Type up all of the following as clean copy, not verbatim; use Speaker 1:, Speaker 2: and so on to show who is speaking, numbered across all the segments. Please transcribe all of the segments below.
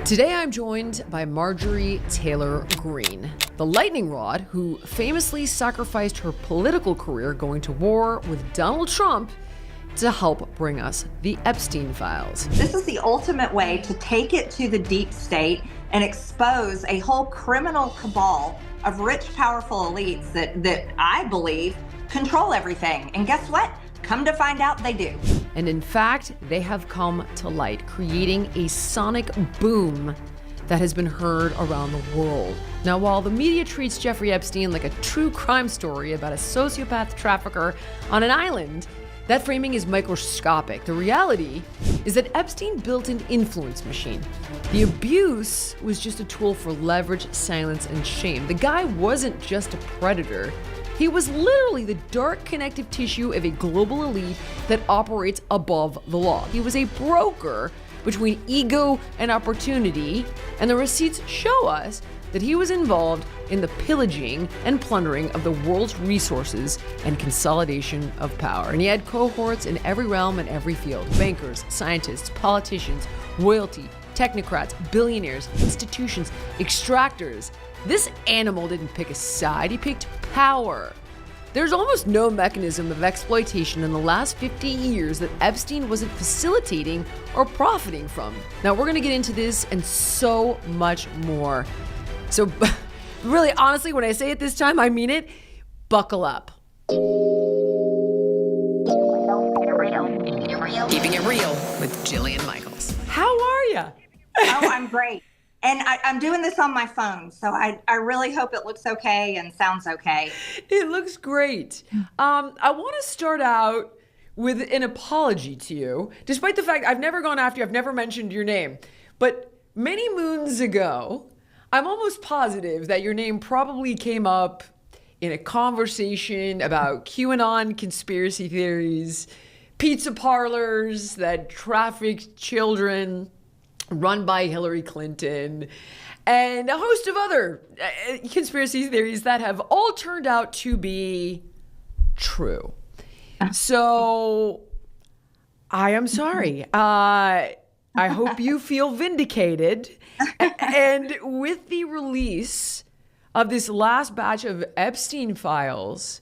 Speaker 1: Today I'm joined by Marjorie Taylor Greene, the lightning rod who famously sacrificed her political career going to war with Donald Trump to help bring us the Epstein files.
Speaker 2: This is the ultimate way to take it to the deep state and expose a whole criminal cabal of rich, powerful elites that I believe control everything. And guess what? Come to find out they do.
Speaker 1: And in fact, they have come to light, creating a sonic boom that has been heard around the world. Now, while the media treats Jeffrey Epstein like a true crime story about a sociopath trafficker on an island, that framing is microscopic. The reality is that Epstein built an influence machine. The abuse was just a tool for leverage, silence, and shame. The guy wasn't just a predator. He was literally the dark connective tissue of a global elite that operates above the law. He was a broker between ego and opportunity, and the receipts show us that he was involved in the pillaging and plundering of the world's resources and consolidation of power. And he had cohorts in every realm and every field: bankers, scientists, politicians, royalty, technocrats, billionaires, institutions, extractors. This animal didn't pick a side, he picked power. There's almost no mechanism of exploitation in the last 50 years that Epstein wasn't facilitating or profiting from. Now, we're gonna get into this and so much more. So really, honestly, when I say it this time, I mean it. Buckle up. Keeping it real with Jillian Michaels. How are you?
Speaker 2: Oh, I'm great. And I'm doing this on my phone, so I really hope it looks okay and sounds okay.
Speaker 1: It looks great. I want to start out with an apology to you, despite the fact I've never gone after you, I've never mentioned your name. But many moons ago, I'm almost positive that your name probably came up in a conversation about QAnon conspiracy theories, pizza parlors that trafficked children run by Hillary Clinton, and a host of other conspiracy theories that have all turned out to be true. So I am sorry. I hope you feel vindicated. And with the release of this last batch of Epstein files,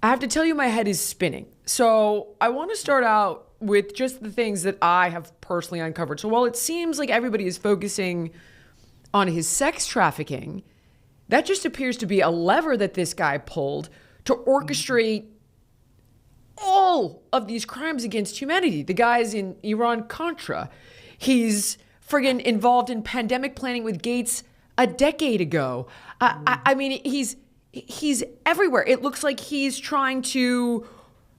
Speaker 1: I have to tell you my head is spinning. So I want to start out with just the things that I have personally uncovered. So while it seems like everybody is focusing on his sex trafficking, that just appears to be a lever that this guy pulled to orchestrate all of these crimes against humanity. The guy's in Iran-Contra. He's friggin' involved in pandemic planning with Gates a decade ago. I mean, he's everywhere. It looks like he's trying to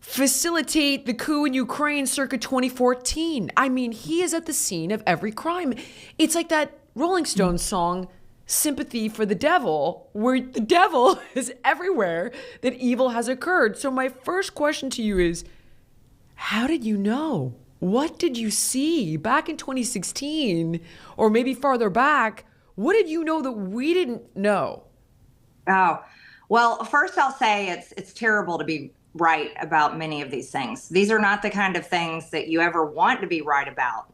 Speaker 1: facilitate the coup in Ukraine circa 2014. I mean, he is at the scene of every crime. It's like that Rolling Stones song, Sympathy for the Devil, where the devil is everywhere that evil has occurred. So my first question to you is, how did you know? What did you see back in 2016, or maybe farther back? What did you know that we didn't know?
Speaker 2: Oh, well, first I'll say it's terrible to be right about many of these things. These are not the kind of things that you ever want to be right about.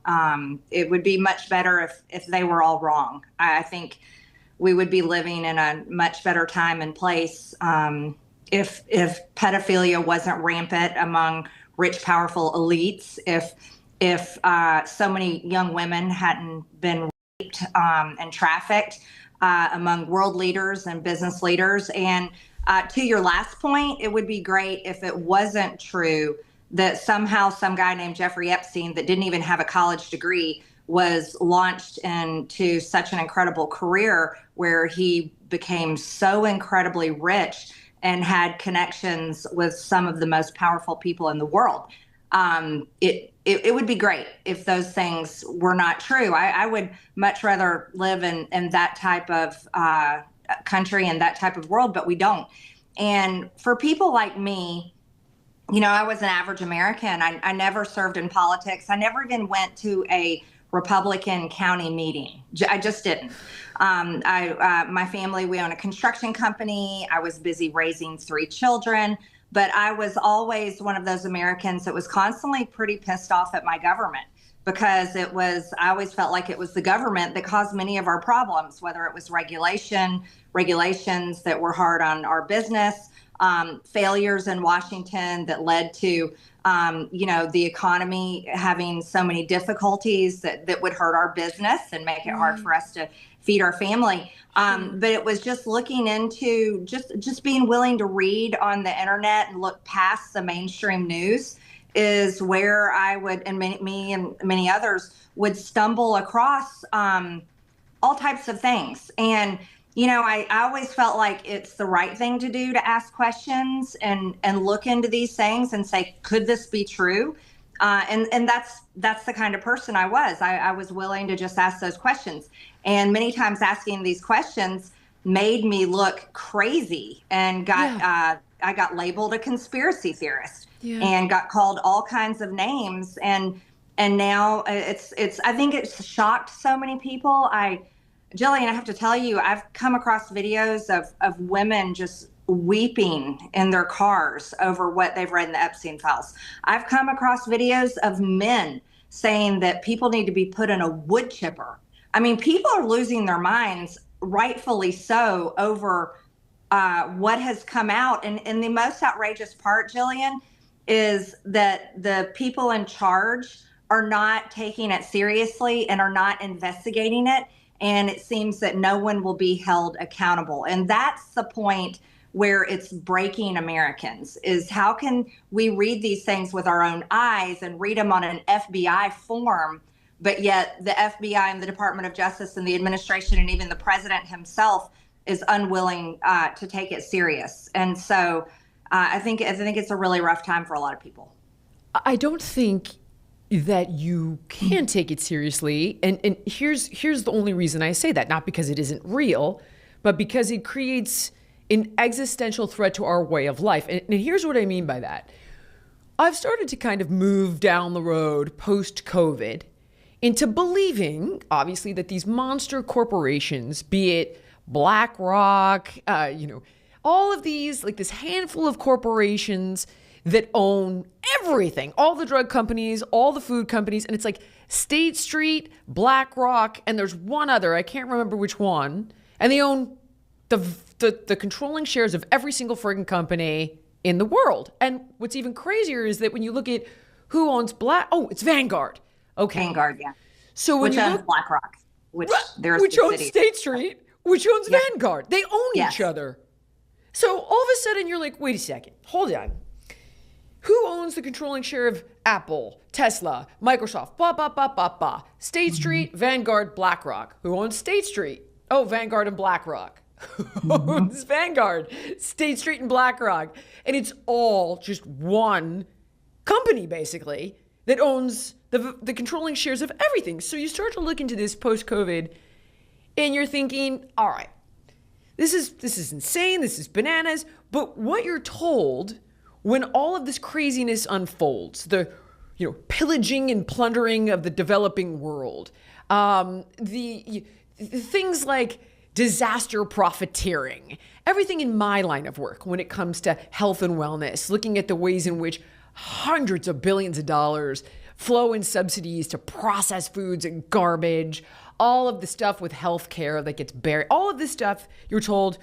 Speaker 2: It would be much better if they were all wrong. I think we would be living in a much better time and place if pedophilia wasn't rampant among rich, powerful elites, if so many young women hadn't been raped and trafficked among world leaders and business leaders. And to your last point, it would be great if it wasn't true that somehow some guy named Jeffrey Epstein that didn't even have a college degree was launched into such an incredible career where he became so incredibly rich and had connections with some of the most powerful people in the world. It would be great if those things were not true. I would much rather live in that type of country and that type of world, but we don't. And for people like me, you know, I was an average American. I never served in politics. I never even went to a Republican county meeting. I just didn't. My family, we own a construction company. I was busy raising 3 children, but I was always one of those Americans that was constantly pretty pissed off at my government because I always felt like it was the government that caused many of our problems, whether it was regulations that were hard on our business, failures in Washington that led to, the economy having so many difficulties that would hurt our business and make it hard for us to feed our family. But it was just looking into just being willing to read on the internet and look past the mainstream news is where I would, and me and many others would stumble across all types of things. And, I always felt like it's the right thing to do to ask questions and look into these things and say, could this be true? And that's the kind of person I was. I was willing to just ask those questions. And many times asking these questions made me look crazy and I got labeled a conspiracy theorist and got called all kinds of names. And now I think it's shocked so many people. Jillian, I have to tell you, I've come across videos of women just weeping in their cars over what they've read in the Epstein files. I've come across videos of men saying that people need to be put in a wood chipper. I mean, people are losing their minds, rightfully so, over what has come out. And the most outrageous part, Jillian, is that the people in charge are not taking it seriously and are not investigating it. And it seems that no one will be held accountable. And that's the point where it's breaking Americans, is how can we read these things with our own eyes and read them on an FBI form, but yet the FBI and the Department of Justice and the administration and even the president himself is unwilling to take it serious. And so I think it's a really rough time for a lot of people.
Speaker 1: I don't think that you can take it seriously. And here's the only reason I say that, not because it isn't real, but because it creates an existential threat to our way of life. And here's what I mean by that. I've started to kind of move down the road post-COVID into believing, obviously, that these monster corporations, be it BlackRock, all of these, like this handful of corporations that own everything, all the drug companies, all the food companies, and it's like State Street, BlackRock, and there's one other, I can't remember which one, and they own the controlling shares of every single friggin' company in the world. And what's even crazier is that when you look at who owns it's Vanguard. Okay.
Speaker 2: Vanguard, yeah.
Speaker 1: So when
Speaker 2: which owns BlackRock, which
Speaker 1: owns State Street, which owns Vanguard. They own each other. So all of a sudden you're like, wait a second, hold on. Who owns the controlling share of Apple, Tesla, Microsoft, blah, blah, blah, blah, blah. State Street, Vanguard, BlackRock. Who owns State Street? Oh, Vanguard and BlackRock. Who owns Vanguard, State Street, and BlackRock? And it's all just one company, basically, that owns the controlling shares of everything. So you start to look into this post-COVID, and you're thinking, all right, this is insane, this is bananas. But what you're told when all of this craziness unfolds, the pillaging and plundering of the developing world, the things like disaster profiteering, everything in my line of work when it comes to health and wellness, looking at the ways in which hundreds of billions of dollars flow in subsidies to processed foods and garbage, all of the stuff with healthcare that gets buried, all of this stuff, you're told,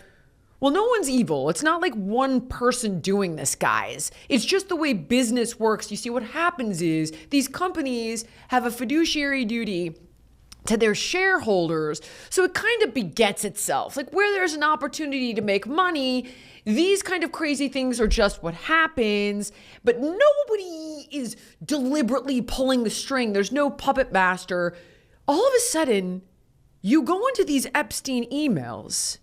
Speaker 1: well, no one's evil. It's not like one person doing this, guys. It's just the way business works. You see, what happens is these companies have a fiduciary duty to their shareholders. So it kind of begets itself. Like where there's an opportunity to make money, these kind of crazy things are just what happens, but nobody is deliberately pulling the string. There's no puppet master. All of a sudden, you go into these Epstein emails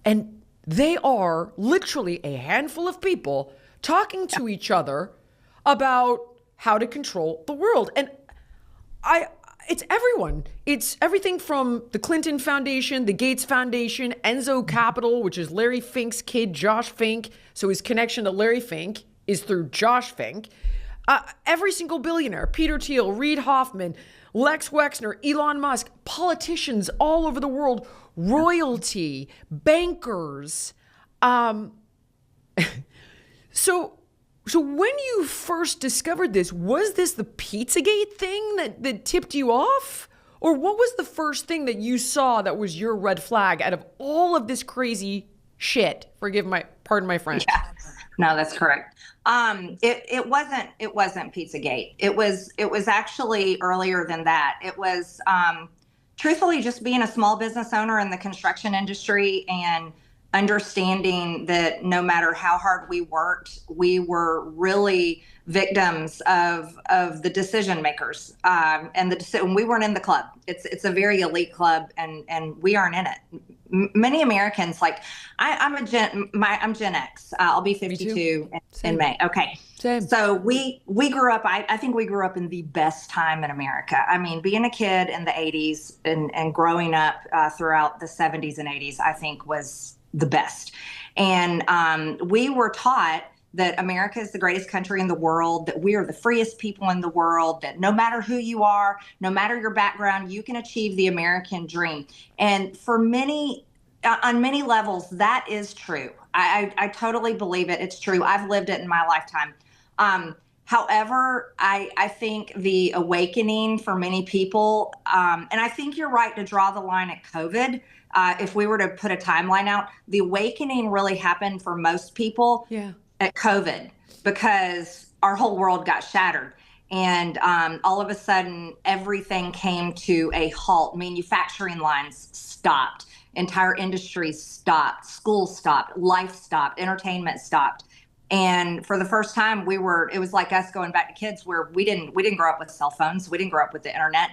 Speaker 1: and they are literally a handful of people talking to each other about how to control the world. And it's everyone. It's everything from the Clinton Foundation, the Gates Foundation, Enzo Capital, which is Larry Fink's kid, Josh Fink. So his connection to Larry Fink is through Josh Fink. Every single billionaire, Peter Thiel, Reid Hoffman, Lex Wexner, Elon Musk, politicians all over the world, royalty, bankers. So So when you first discovered this, was this the Pizzagate thing that tipped you off? Or what was the first thing that you saw that was your red flag out of all of this crazy shit? Pardon my French.
Speaker 2: Yeah. No, that's correct. It wasn't Pizzagate. It was actually earlier than that. It was truthfully just being a small business owner in the construction industry and understanding that no matter how hard we worked, we were really victims of the decision makers. And we weren't in the club. It's a very elite club, and we aren't in it. Many Americans, like I'm Gen X. I'll be 52 in May. Okay.
Speaker 1: Same.
Speaker 2: So we grew up, I think we grew up in the best time in America. I mean, being a kid in the 80s and growing up throughout the 70s and 80s, I think was the best. And we were taught that America is the greatest country in the world, that we are the freest people in the world, that no matter who you are, no matter your background, you can achieve the American dream. And for many, on many levels, that is true. I totally believe it. It's true. I've lived it in my lifetime. However, I think the awakening for many people, and I think you're right to draw the line at COVID. If we were to put a timeline out, the awakening really happened for most people at COVID, because our whole world got shattered. And all of a sudden, everything came to a halt. Manufacturing lines stopped. Entire industries stopped. Schools stopped. Life stopped. Entertainment stopped. And for the first time, it was like us going back to kids where we didn't grow up with cell phones. We didn't grow up with the internet.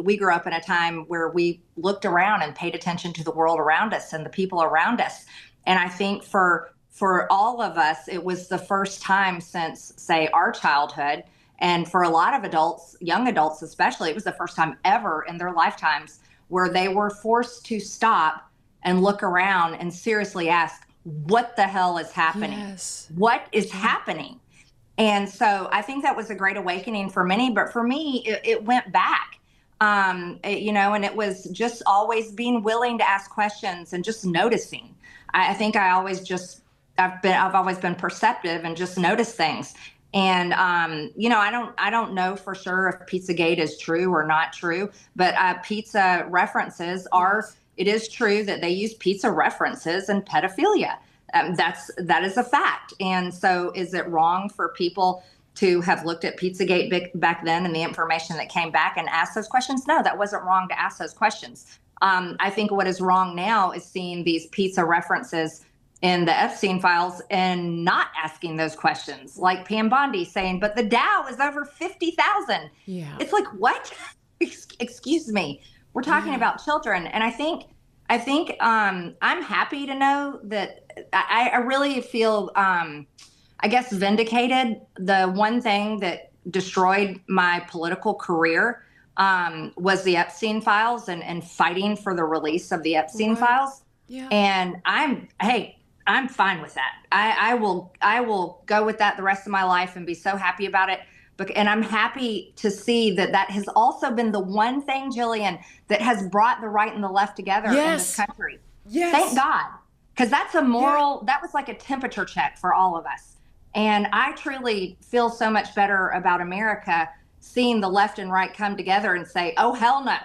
Speaker 2: We grew up in a time where we looked around and paid attention to the world around us and the people around us. And I think for all of us, it was the first time since, say, our childhood. And for a lot of adults, young adults especially, it was the first time ever in their lifetimes where they were forced to stop and look around and seriously ask, what the hell is happening?
Speaker 1: Yes.
Speaker 2: What is happening? And so I think that was a great awakening for many, but for me, it went back, and it was just always being willing to ask questions and just noticing. I think I've always been perceptive and just noticed things. And, I don't know for sure if Pizzagate is true or not true, but pizza references it is true that they use pizza references in pedophilia. That is a fact. And so is it wrong for people to have looked at Pizzagate back then and the information that came back and asked those questions? No, that wasn't wrong to ask those questions. I think what is wrong now is seeing these pizza references in the Epstein files and not asking those questions, like Pam Bondi saying, but the Dow is over 50,000.
Speaker 1: Yeah.
Speaker 2: It's like, what? Excuse me. We're talking about children. And I think I'm happy to know that I really feel, vindicated. The one thing that destroyed my political career was the Epstein files and fighting for the release of the Epstein files.
Speaker 1: Yeah.
Speaker 2: And I'm fine with that. I will go with that the rest of my life and be so happy about it. And I'm happy to see that has also been the one thing, Jillian, that has brought the right and the left together in this country.
Speaker 1: Yes.
Speaker 2: Thank God. Because that's a moral, that was like a temperature check for all of us. And I truly feel so much better about America seeing the left and right come together and say, oh, hell no.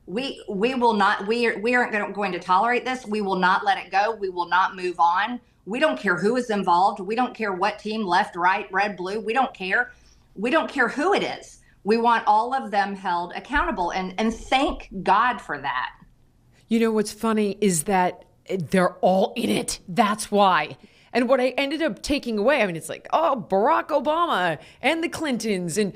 Speaker 2: We will not, we aren't going to tolerate this. We will not let it go. We will not move on. We don't care who is involved. We don't care what team, left, right, red, blue. We don't care. We don't care who it is. We want all of them held accountable, and thank God for that.
Speaker 1: You know, what's funny is that they're all in it. That's why. And what I ended up taking away, it's like, oh, Barack Obama and the Clintons. And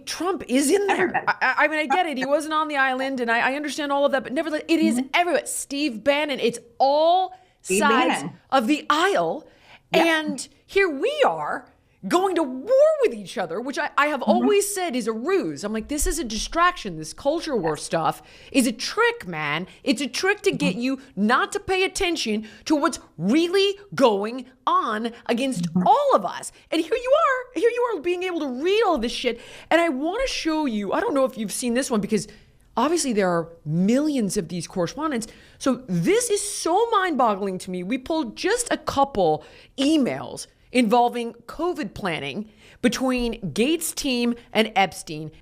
Speaker 1: Trump is in there. I get it. He wasn't on the island, and I understand all of that, but nevertheless, it is everywhere. Steve Bannon, it's all sides of the aisle. Yep. And here we are going to war with each other, which I have always said is a ruse. I'm like, this is a distraction. This culture war stuff is a trick, man. It's a trick to get you not to pay attention to what's really going on against all of us. And here you are being able to read all this shit. And I want to show you, I don't know if you've seen this one, because obviously there are millions of these correspondence. So this is so mind-boggling to me. We pulled just a couple emails involving COVID planning between Gates' team and Epstein.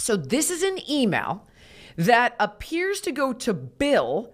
Speaker 1: So this is an email that appears to go to Bill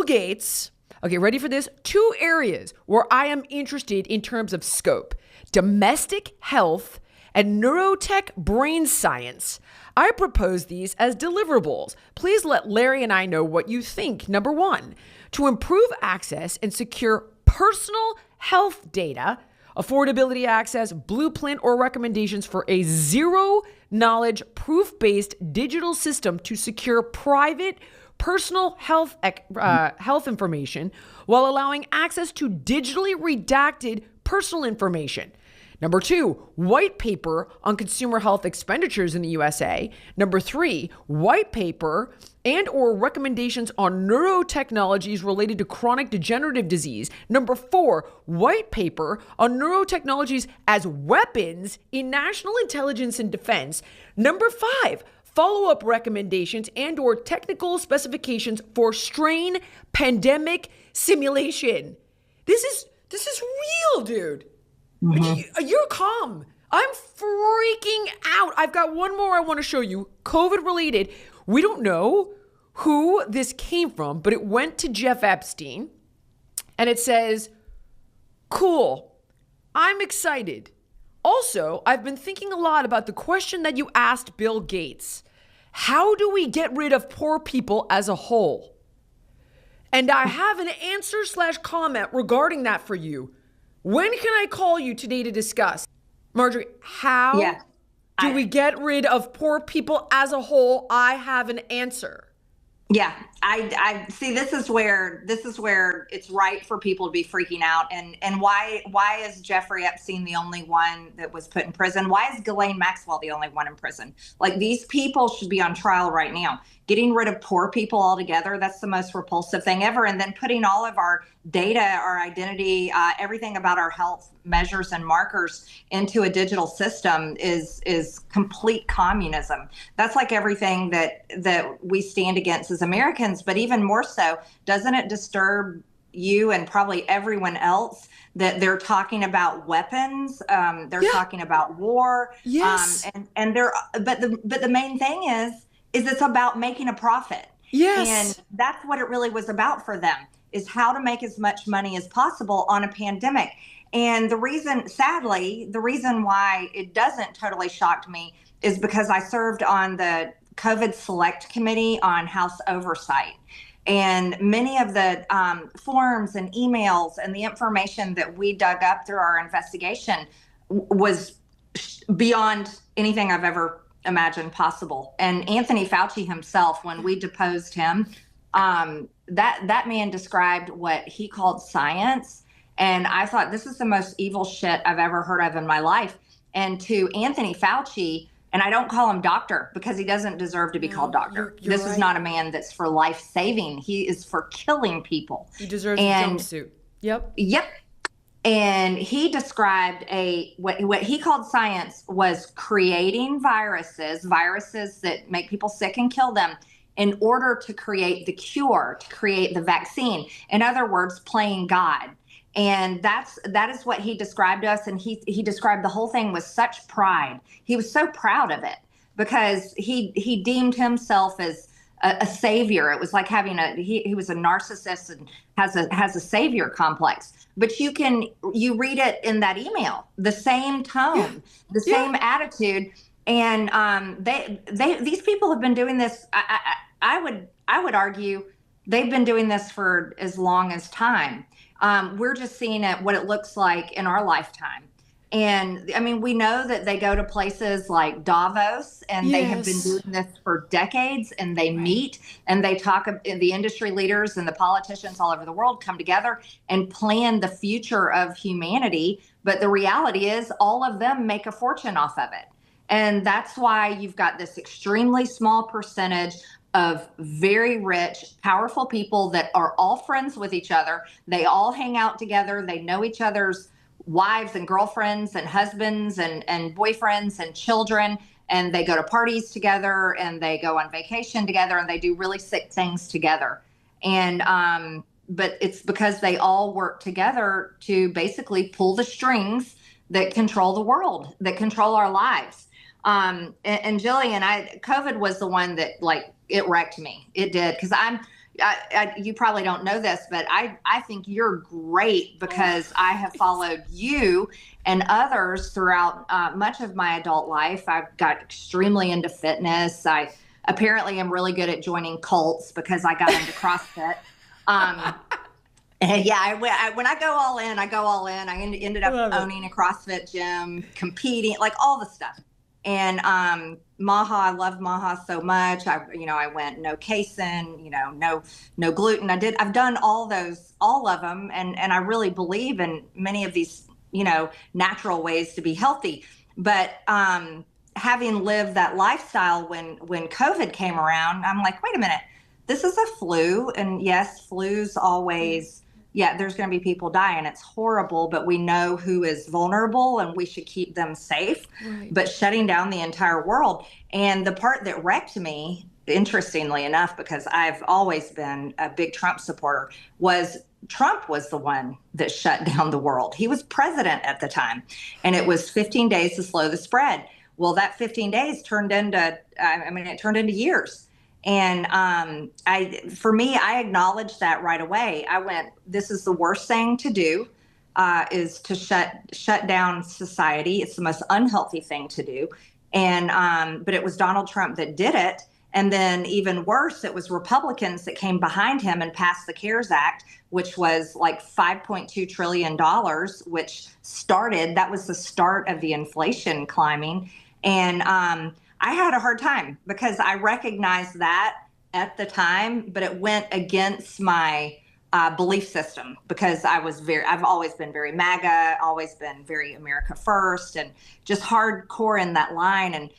Speaker 1: Gates. Okay, ready for this? 2 areas where I am interested in terms of scope: domestic health and neurotech brain science. I propose these as deliverables. Please let Larry and I know what you think. Number 1, to improve access and secure personal health data, affordability access, blueprint or recommendations for a zero-knowledge, proof-based digital system to secure private personal health information while allowing access to digitally redacted personal information. Number 2, white paper on consumer health expenditures in the USA. Number 3, white paper and or recommendations on neurotechnologies related to chronic degenerative disease. Number 4, white paper on neurotechnologies as weapons in national intelligence and defense. Number 5, follow-up recommendations and or technical specifications for strain pandemic simulation. This is real, dude. You're calm. I'm freaking out. I've got one more I want to show you, COVID related. We don't know who this came from, but it went to Jeff Epstein, and it says, cool, I'm excited. Also, I've been thinking a lot about the question that you asked Bill Gates. How do we get rid of poor people as a whole? And I have an answer/comment regarding that for you. When can I call you today to discuss? Marjorie, how do we get rid of poor people as a whole? I have an answer.
Speaker 2: Yeah, I see. This is where it's right for people to be freaking out. And why is Jeffrey Epstein the only one that was put in prison? Why is Ghislaine Maxwell the only one in prison? Like, these people should be on trial right now. Getting rid of poor people altogether, that's the most repulsive thing ever. And then putting all of our data, our identity, everything about our health measures and markers into a digital system is complete communism. That's like everything that we stand against as Americans, but even more so, doesn't it disturb you and probably everyone else that they're talking about weapons? They're talking about war.
Speaker 1: Yes.
Speaker 2: And but the main thing is it's about making a profit.
Speaker 1: Yes.
Speaker 2: And that's what it really was about for them, is how to make as much money as possible on a pandemic. And sadly, the reason why it doesn't totally shock me is because I served on the COVID Select Committee on House Oversight. And many of the forms and emails and the information that we dug up through our investigation was beyond anything I've ever imagined possible. And Anthony Fauci himself, when we deposed him, that man described what he called science. And I thought, this is the most evil shit I've ever heard of in my life. And to Anthony Fauci, and I don't call him doctor because he doesn't deserve to be called doctor.
Speaker 1: You're
Speaker 2: this
Speaker 1: right.
Speaker 2: is not a man that's for life saving. He is for killing people.
Speaker 1: He deserves a jumpsuit. Yep.
Speaker 2: And he described what he called science was creating viruses that make people sick and kill them in order to create the cure, to create the vaccine. In other words, playing God. And that is what he described to us. And he described the whole thing with such pride. He was so proud of it because he deemed himself as a savior. It was like having he was a narcissist and has a savior complex. But you read it in that email, the same tone, the same attitude. And these people have been doing this. I would argue they've been doing this for as long as time. We're just seeing what it looks like in our lifetime. And I mean, we know that they go to places like Davos, and they have been doing this for decades, and they meet and they talk. The industry leaders and the politicians all over the world come together and plan the future of humanity. But the reality is all of them make a fortune off of it. And that's why you've got this extremely small percentage of very rich, powerful people that are all friends with each other. They all hang out together. They know each other's wives and girlfriends and husbands and boyfriends and children. And they go to parties together and they go on vacation together and they do really sick things together. And but it's because they all work together to basically pull the strings that control the world, that control our lives. And Jillian, COVID was the one that, like, it wrecked me. It did. Because you probably don't know this, but I think you're great because I have followed you and others throughout much of my adult life. I've got extremely into fitness. I apparently am really good at joining cults because I got into CrossFit. And yeah, when I go all in, I go all in. I ended up owning a CrossFit gym, competing, like all the stuff. And Maha, I love Maha so much. I went no casein, no gluten. I've done all of them. And I really believe in many of these, natural ways to be healthy. But having lived that lifestyle when COVID came around, I'm like, wait a minute, this is a flu. And yes, flu's always, there's going to be people dying. It's horrible, but we know who is vulnerable and we should keep them safe. Right. But shutting down the entire world. And the part that wrecked me, interestingly enough, because I've always been a big Trump supporter, was Trump was the one that shut down the world. He was president at the time, and it was 15 days to slow the spread. Well, that 15 days turned into years. And for me, I acknowledged that right away. I went, this is the worst thing to do, is to shut down society. It's the most unhealthy thing to do. And but it was Donald Trump that did it. And then even worse, it was Republicans that came behind him and passed the CARES Act, which was like $5.2 trillion, that was the start of the inflation climbing. And I had a hard time because I recognized that at the time, but it went against my belief system because I've always been very MAGA, always been very America first, and just hardcore in that line, and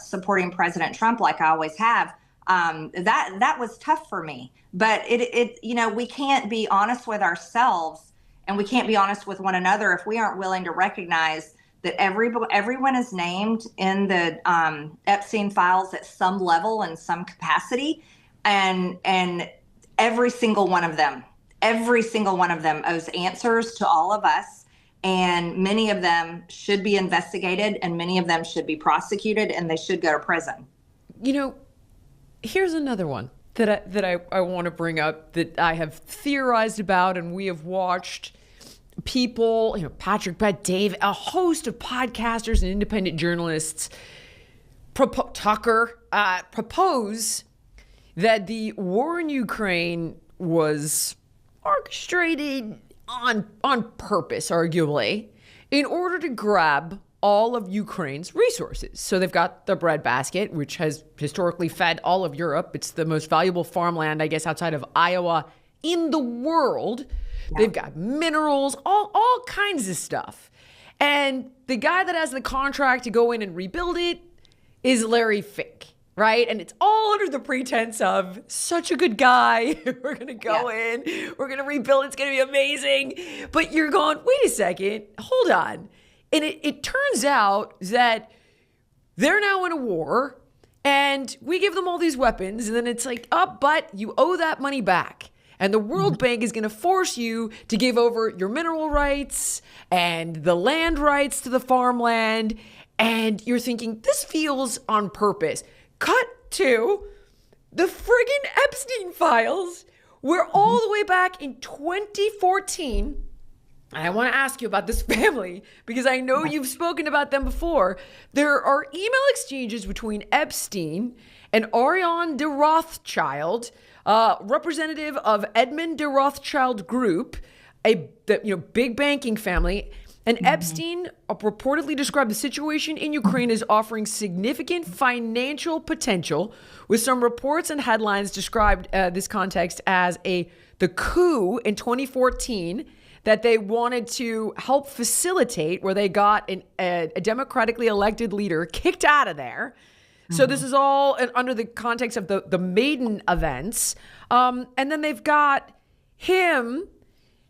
Speaker 2: supporting President Trump like I always have. That was tough for me, but we can't be honest with ourselves, and we can't be honest with one another if we aren't willing to recognize that everyone is named in the Epstein files at some level and some capacity, and every single one of them owes answers to all of us, and many of them should be investigated, and many of them should be prosecuted, and they should go to prison.
Speaker 1: Here's another one that I want to bring up that I have theorized about, and we have watched people, Patrick, Bet, Dave, a host of podcasters and independent journalists, Tucker, propose that the war in Ukraine was orchestrated on purpose, arguably, in order to grab all of Ukraine's resources. So they've got the breadbasket, which has historically fed all of Europe. It's the most valuable farmland, I guess, outside of Iowa in the world. They've got minerals, all kinds of stuff. And the guy that has the contract to go in and rebuild it is Larry Fink, right? And it's all under the pretense of such a good guy. We're going to go in, we're going to rebuild, it's going to be amazing. But you're going, wait a second, hold on. And it turns out that they're now in a war and we give them all these weapons, and then it's like, but you owe that money back. And the World Bank is going to force you to give over your mineral rights and the land rights to the farmland. And you're thinking, this feels on purpose. Cut to the friggin' Epstein files, where all the way back in 2014, and I want to ask you about this family because I know you've spoken about them before. There are email exchanges between Epstein and Ariane de Rothschild, representative of Edmund de Rothschild Group, a big banking family. And Epstein reportedly described the situation in Ukraine as offering significant financial potential, with some reports and headlines described this context as the coup in 2014 that they wanted to help facilitate, where they got a democratically elected leader kicked out of there. So this is all under the context of the Maiden events. And then they've got him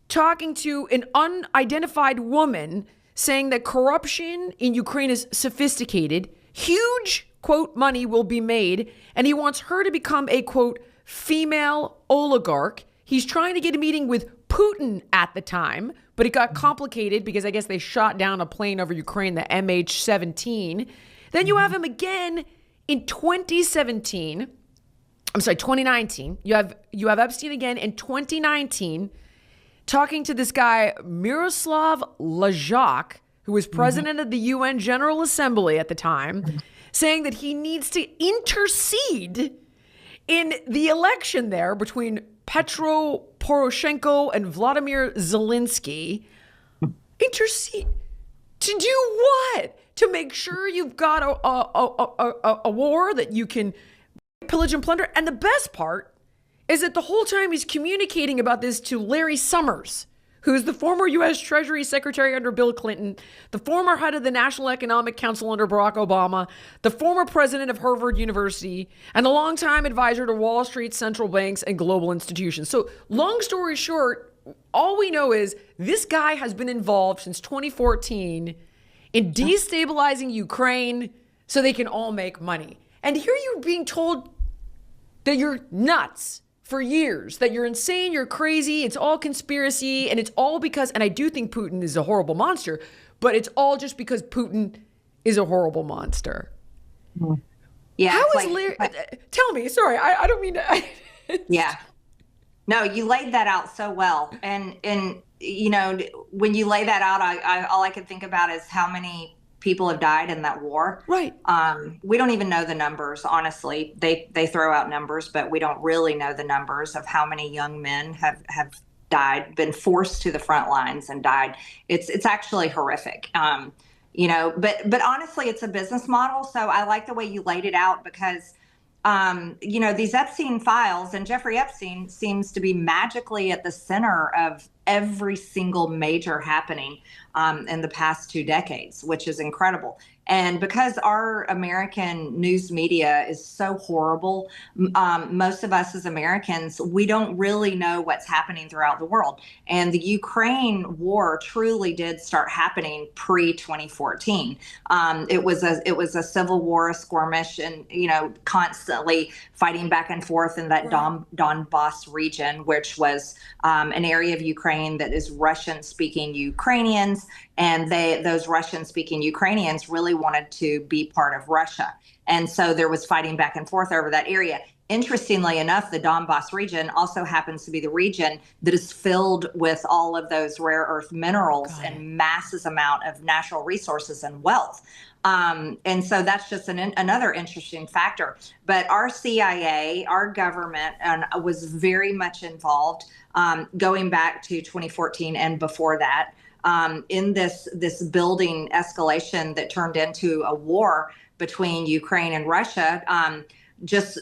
Speaker 1: talking to an unidentified woman saying that corruption in Ukraine is sophisticated, huge, quote, money will be made, and he wants her to become a, quote, female oligarch. He's trying to get a meeting with Putin at the time, but it got complicated because I guess they shot down a plane over Ukraine, the MH17. Then you have him again in 2019. You have Epstein again in 2019, talking to this guy, Miroslav Lajak, who was president of the UN General Assembly at the time, saying that he needs to intercede in the election there between Petro Poroshenko and Vladimir Zelensky. Intercede to do what? To make sure you've got a war that you can pillage and plunder. And the best part is that the whole time he's communicating about this to Larry Summers, who's the former U.S. Treasury Secretary under Bill Clinton, the former head of the National Economic Council under Barack Obama, the former president of Harvard University, and the longtime advisor to Wall Street, central banks, and global institutions. So long story short, all we know is this guy has been involved since 2014 in destabilizing Ukraine so they can all make money. And here you're being told that you're nuts for years, that you're insane, you're crazy, it's all conspiracy, and it's all because, and I do think Putin is a horrible monster, but it's all just because Putin is a horrible monster.
Speaker 2: Yeah.
Speaker 1: How is Larry, tell me, sorry, I don't mean to.
Speaker 2: Yeah. No, you laid that out so well. And you know, when you lay that out, I all I can think about is how many people have died in that war.
Speaker 1: Right.
Speaker 2: We don't even know the numbers, honestly. They throw out numbers, but we don't really know the numbers of how many young men have died, been forced to the front lines and died. It's actually horrific. You know, but honestly, it's a business model. So I like the way you laid it out because you know, these Epstein files, and Jeffrey Epstein seems to be magically at the center of every single major happening in the past 2 decades, which is incredible. And because our American news media is so horrible, most of us as Americans, we don't really know what's happening throughout the world. And the Ukraine war truly did start happening pre-2014. It was a civil war, a skirmish, and you know, constantly fighting back and forth in that Donbass region, which was an area of Ukraine that is Russian-speaking Ukrainians. And those Russian-speaking Ukrainians really wanted to be part of Russia. And so there was fighting back and forth over that area. Interestingly enough, the Donbass region also happens to be the region that is filled with all of those rare earth minerals and massive amount of natural resources and wealth. And so that's just another interesting factor. But our CIA, our government, was very much involved going back to 2014 and before that. In this building escalation that turned into a war between Ukraine and Russia. Just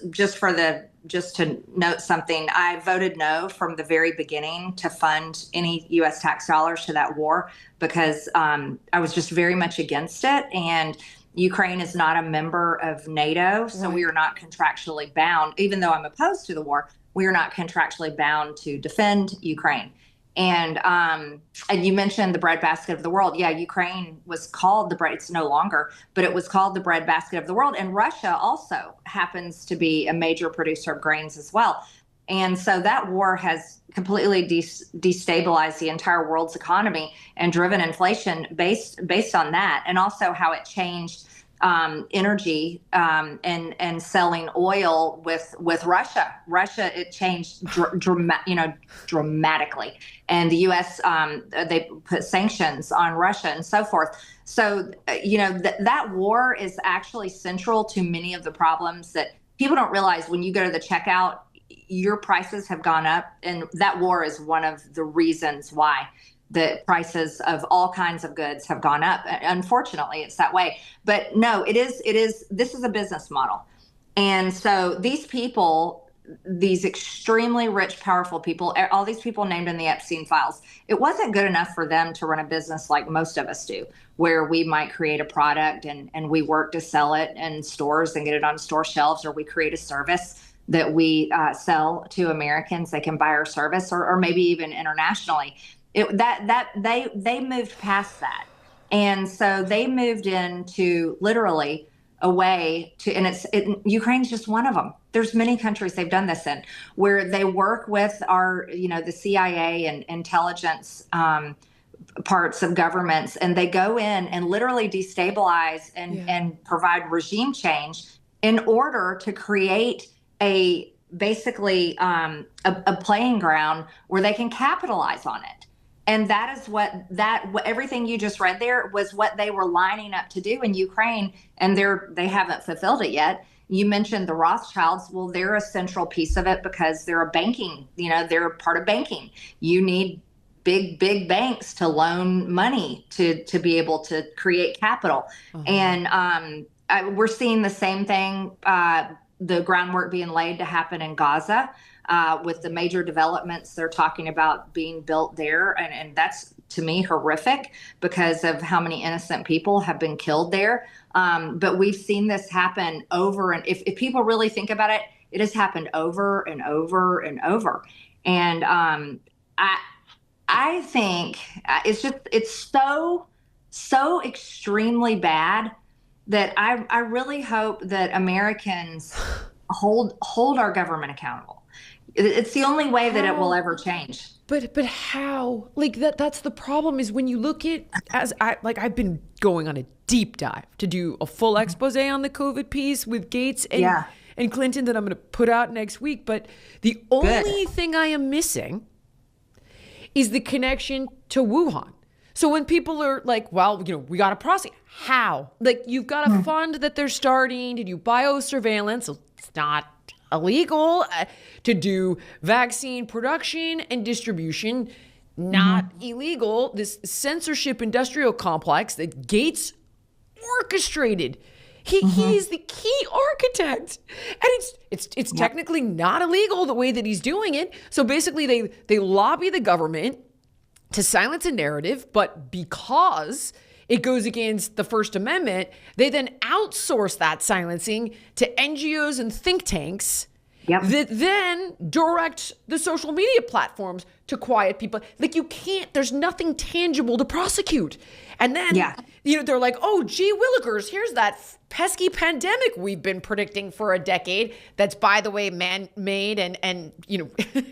Speaker 2: to note something, I voted no from the very beginning to fund any U.S. tax dollars to that war because I was just very much against it. And Ukraine is not a member of NATO, so we are not contractually bound. Even though I'm opposed to the war, we are not contractually bound to defend Ukraine. And you mentioned the breadbasket of the world. Yeah, Ukraine was called it's no longer, but it was called the breadbasket of the world. And Russia also happens to be a major producer of grains as well. And so that war has completely destabilized the entire world's economy and driven inflation based on that, and also how it changed energy and selling oil with Russia. It changed dramatically, and the U.S. They put sanctions on Russia and so forth. So that war is actually central to many of the problems that people don't realize. When you go to the checkout, your prices have gone up, and that war is one of the reasons why the prices of all kinds of goods have gone up. Unfortunately, it's that way. But no, this is a business model. And so these people, these extremely rich, powerful people, all these people named in the Epstein files, it wasn't good enough for them to run a business like most of us do, where we might create a product and we work to sell it in stores and get it on store shelves, or we create a service that we sell to Americans. They can buy our service, or maybe even internationally. They moved past that. And so they moved into literally a way to, and Ukraine's just one of them. There's many countries they've done this in, where they work with the CIA and intelligence parts of governments, and they go in and literally destabilize and provide regime change in order to create basically a playing ground where they can capitalize on it. And that is what everything you just read there was what they were lining up to do in Ukraine, and they haven't fulfilled it yet. You mentioned the Rothschilds. Well, they're a central piece of it because they're they're a part of banking. You need big banks to loan money to be able to create capital. And we're seeing the same thing, the groundwork being laid to happen in Gaza. With the major developments they're talking about being built there. And that's, to me, horrific because of how many innocent people have been killed there. But we've seen this happen over. And if people really think about it, it has happened over and over and over. And I think it's so extremely bad that I really hope that Americans hold our government accountable. It's the only way that it will ever change.
Speaker 1: But how? Like that's the problem is when you look at I've been going on a deep dive to do a full expose on the COVID piece with Gates and Clinton that I'm going to put out next week. But the only thing I am missing is the connection to Wuhan. So when people are like, well, we got to prosecute. How? Like you've got a fund that they're starting to do biosurveillance. So it's not illegal to do vaccine production and distribution, not illegal. This censorship industrial complex that Gates orchestrated. He's the key architect, and it's technically not illegal the way that he's doing it. So basically, they lobby the government to silence a narrative, but because it goes against the First Amendment, they then outsource that silencing to NGOs and think tanks that then direct the social media platforms to quiet people. Like there's nothing tangible to prosecute. And then, they're like, oh, gee willikers, here's that pesky pandemic we've been predicting for a decade. That's, by the way, man-made and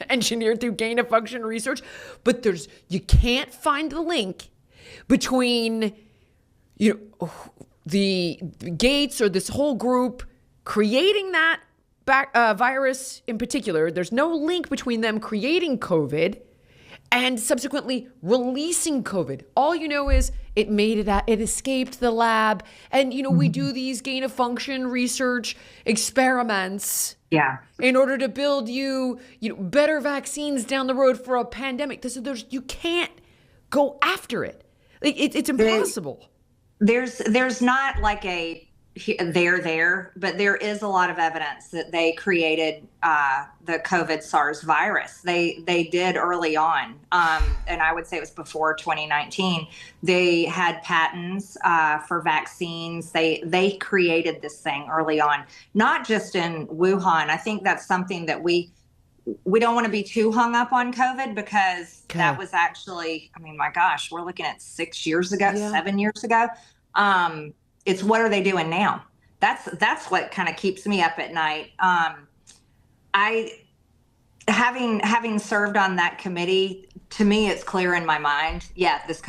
Speaker 1: engineered through gain-of-function research. But you can't find the link between the Gates or this whole group creating that virus in particular. There's no link between them creating COVID and subsequently releasing COVID. All you know is it escaped the lab. And, we do these gain of function research experiments in order to build better vaccines down the road for a pandemic. You can't go after it. Like, it's impossible.
Speaker 2: There's not like but there is a lot of evidence that they created the COVID SARS virus. They did early on, and I would say it was before 2019. They had patents for vaccines. They created this thing early on, not just in Wuhan. I think that's something that we don't want to be too hung up on COVID because that was actually, my gosh, we're looking at 6 years ago, 7 years ago. It's what are they doing now? That's what kind of keeps me up at night. Having served on that committee, to me, it's clear in my mind. Yeah, this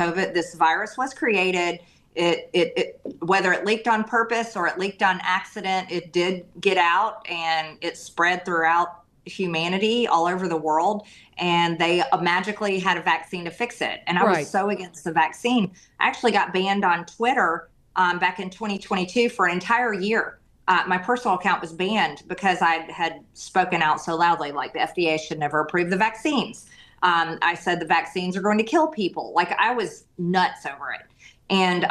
Speaker 2: virus was created. It whether it leaked on purpose or it leaked on accident, it did get out and it spread throughout humanity all over the world, and they magically had a vaccine to fix it. And I was so against the vaccine. I actually got banned on Twitter back in 2022 for an entire year. My personal account was banned because I had spoken out so loudly, like the FDA should never approve the vaccines. I said the vaccines are going to kill people. Like I was nuts over it. And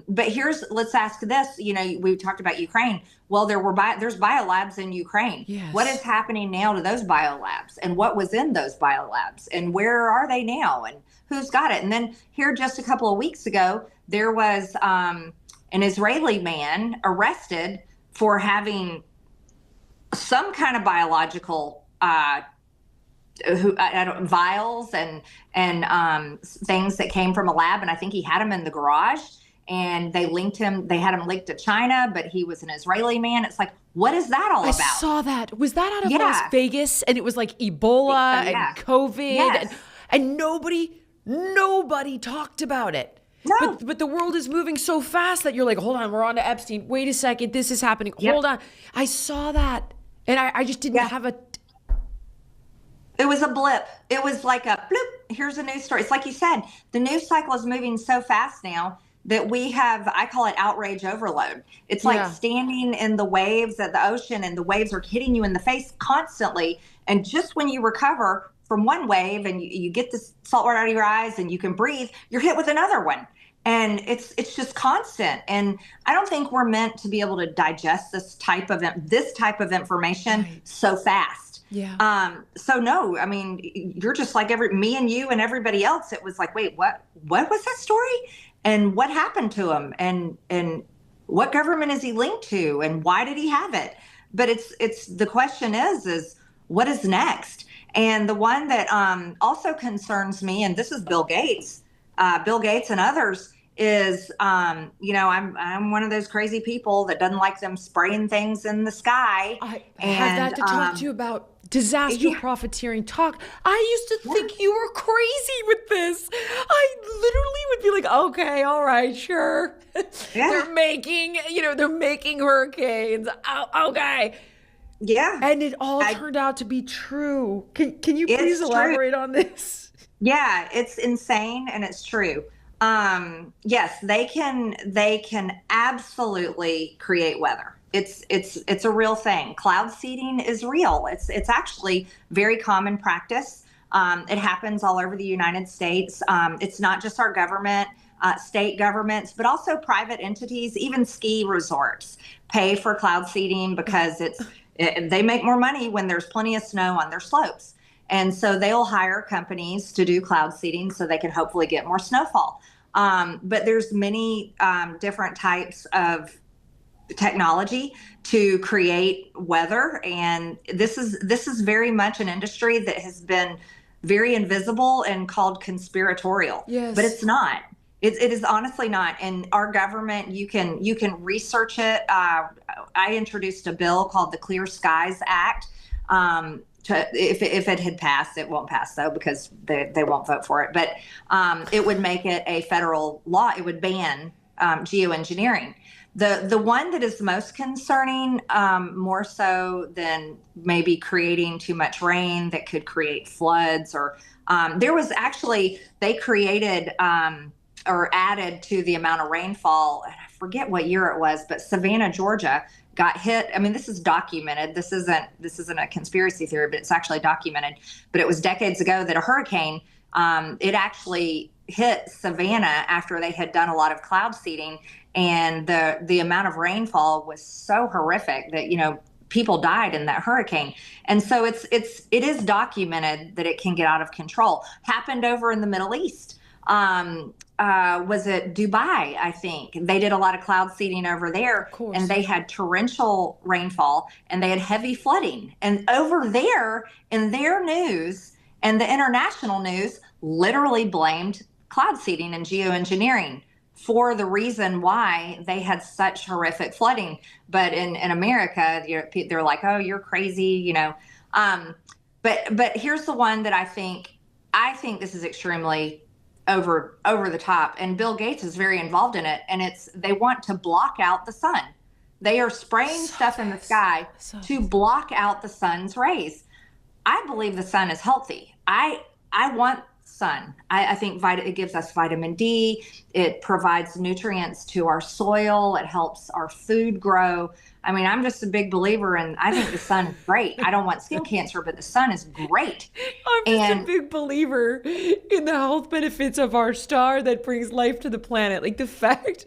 Speaker 2: but let's ask this. We talked about Ukraine. Well, there's biolabs in Ukraine.
Speaker 1: Yes.
Speaker 2: What is happening now to those biolabs, and what was in those biolabs, and where are they now, and who's got it? And then here, just a couple of weeks ago, there was an Israeli man arrested for having some kind of biological vials and things that came from a lab, and I think he had them in the garage. and they had him linked to China, but he was an Israeli man. It's like, what is that all about?
Speaker 1: I saw that. Was that out of Las Vegas? And it was like Ebola and COVID and nobody talked about it.
Speaker 2: No.
Speaker 1: But the world is moving so fast that you're like, hold on, we're on to Epstein. Wait a second, this is happening. Hold on. I saw that. And I just didn't have a...
Speaker 2: It was a blip. It was like a bloop. Here's a news story. It's like you said, the news cycle is moving so fast now that we have, I call it outrage overload. It's like standing in the waves at the ocean, and the waves are hitting you in the face constantly. And just when you recover from one wave and you get the salt water out of your eyes and you can breathe, you're hit with another one. And it's just constant. And I don't think we're meant to be able to digest this type of information so fast.
Speaker 1: Yeah.
Speaker 2: So no, I mean, you're just like me and you and everybody else. It was like, wait, what was that story? And what happened to him? And what government is he linked to? And why did he have it? But it's the question is what is next? And the one that also concerns me, and this is Bill Gates and others, is I'm one of those crazy people that doesn't like them spraying things in the sky.
Speaker 1: I have that to talk to you about. Disaster profiteering talk. I used to think you were crazy with this. I literally would be like, okay, all right, sure. They're making hurricanes. Oh, okay.
Speaker 2: Yeah.
Speaker 1: And it all turned out to be true. Can you please elaborate on this?
Speaker 2: Yeah, it's insane and it's true. Yes, they can absolutely create weather. It's a real thing. Cloud seeding is real. It's actually very common practice. It happens all over the United States. It's not just our government, state governments, but also private entities, even ski resorts pay for cloud seeding because they make more money when there's plenty of snow on their slopes. And so they'll hire companies to do cloud seeding so they can hopefully get more snowfall. But there's many different types of technology to create weather, and this is very much an industry that has been very invisible and called conspiratorial.
Speaker 1: Yes.
Speaker 2: But it's not. It is honestly not. And our government, you can research it. I introduced a bill called the Clear Skies Act. If it had passed, it won't pass though because they won't vote for it. But it would make it a federal law. It would ban geoengineering. The one that is most concerning, more so than maybe creating too much rain that could create floods, or they created or added to the amount of rainfall. And I forget what year it was, but Savannah, Georgia got hit. I mean, this is documented. This isn't a conspiracy theory, but it's actually documented. But it was decades ago that a hurricane, it actually hit Savannah after they had done a lot of cloud seeding, and the amount of rainfall was so horrific that people died in that hurricane. And so it is documented that it can get out of control. Happened over in the Middle East. Was it Dubai? I think they did a lot of cloud seeding over there, and they had torrential rainfall and they had heavy flooding. And over there in their news and the international news literally blamed cloud seeding and geoengineering for the reason why they had such horrific flooding. But in America, they're like, oh, you're crazy, But here's the one that I think this is extremely over the top, and Bill Gates is very involved in it, and they want to block out the sun. They are spraying stuff in the sky to block out the sun's rays. I believe the sun is healthy. I want sun. I think it gives us vitamin D. It provides nutrients to our soil. It helps our food grow. I mean, I'm just a big believer, and I think the sun is great. I don't want skin cancer, but the sun is great.
Speaker 1: I'm just a big believer in the health benefits of our star that brings life to the planet. Like the fact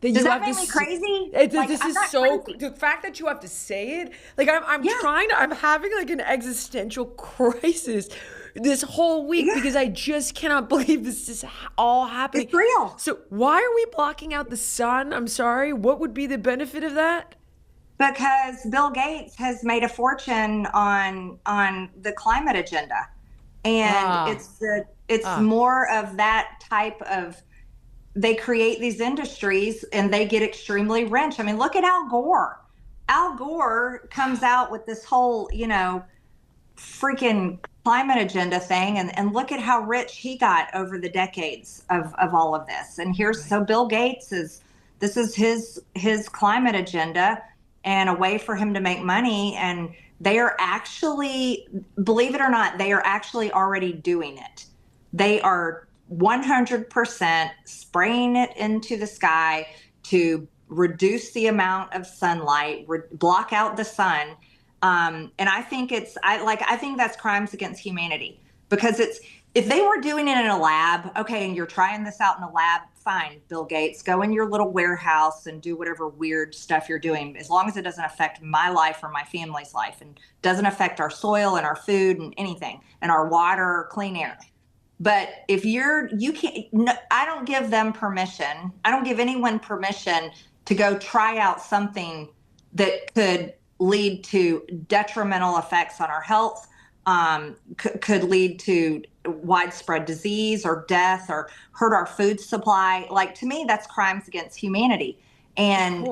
Speaker 1: that
Speaker 2: Does that make me crazy?
Speaker 1: This is so crazy. The fact that you have to say it. Like I'm having like an existential crisis this whole week because I just cannot believe this is all happening.
Speaker 2: It's real.
Speaker 1: So why are we blocking out the sun? I'm sorry. What would be the benefit of that?
Speaker 2: Because Bill Gates has made a fortune on the climate agenda, and it's more of that type of they create these industries and they get extremely rich. I mean, look at Al Gore. Al Gore comes out with this whole, freaking climate agenda thing. And look at how rich he got over the decades of all of this. And so Bill Gates this is his climate agenda and a way for him to make money. And they are actually, believe it or not, they are actually already doing it. They are 100% spraying it into the sky to reduce the amount of sunlight, block out the sun. And I think I think that's crimes against humanity, because if they were doing it in a lab, okay, and you're trying this out in a lab, fine, Bill Gates, go in your little warehouse and do whatever weird stuff you're doing, as long as it doesn't affect my life or my family's life and doesn't affect our soil and our food and anything and our water or clean air. But if you can't, no, I don't give them permission. I don't give anyone permission to go try out something that could lead to detrimental effects on our health, could lead to widespread disease or death or hurt our food supply. Like, to me, that's crimes against humanity. And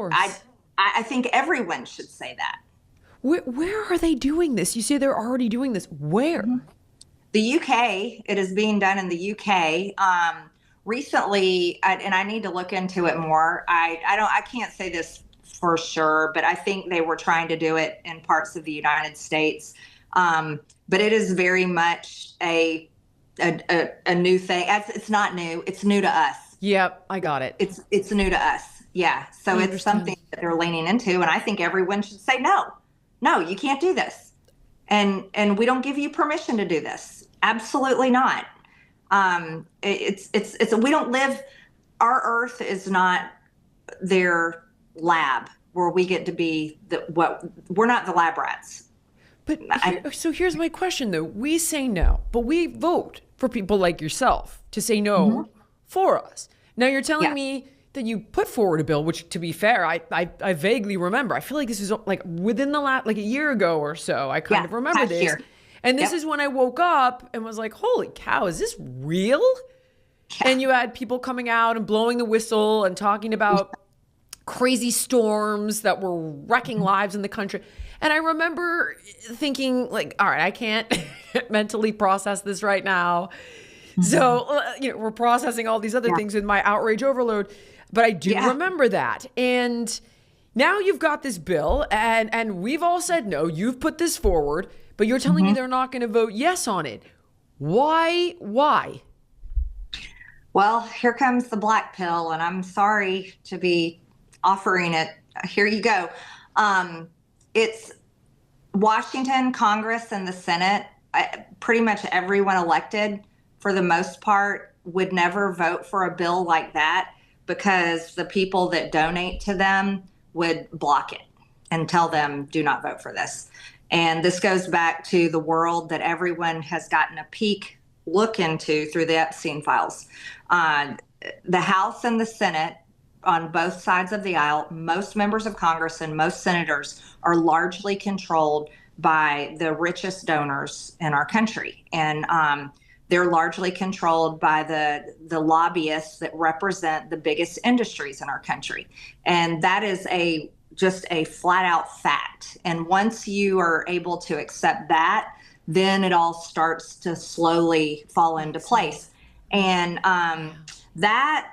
Speaker 2: I think everyone should say that.
Speaker 1: Where are they doing this? You say they're already doing this. Where?
Speaker 2: Mm-hmm. The UK, it is being done in the UK. Recently, and I need to look into it more. I can't say this for sure, but I think they were trying to do it in parts of the United States. But it is very much a new thing. It's not new. It's new to us.
Speaker 1: Yep, I got it.
Speaker 2: It's new to us. Yeah. So it's something that they're leaning into, and I think everyone should say no, you can't do this, and we don't give you permission to do this. Absolutely not. We don't live. Our Earth is not their lab where we get to be we're not the lab rats.
Speaker 1: But so here's my question, though. We say no, but we vote for people like yourself to say no for us. Now you're telling me that you put forward a bill, which, to be fair, I vaguely remember. I feel like this is like within the last, like a year ago or so. I kind of remember this. Year. And this is when I woke up and was like, holy cow, is this real? Yeah. And you had people coming out and blowing the whistle and talking about crazy storms that were wrecking lives in the country. And I remember thinking, like, all right, I can't mentally process this right now. So, we're processing all these other things with my outrage overload. But I do remember that. And now you've got this bill, and we've all said no. You've put this forward, but you're telling me they're not going to vote yes on it. Why?
Speaker 2: Well, here comes the black pill, and I'm sorry to be offering it. Here you go. It's Washington, Congress, and the Senate. Pretty much everyone elected, for the most part, would never vote for a bill like that, because the people that donate to them would block it and tell them, do not vote for this. And this goes back to the world that everyone has gotten a peek look into through the Epstein files. The House and the Senate, on both sides of the aisle, most members of Congress and most senators are largely controlled by the richest donors in our country. And they're largely controlled by the lobbyists that represent the biggest industries in our country. And that is just a flat out fact. And once you are able to accept that, then it all starts to slowly fall into place. And that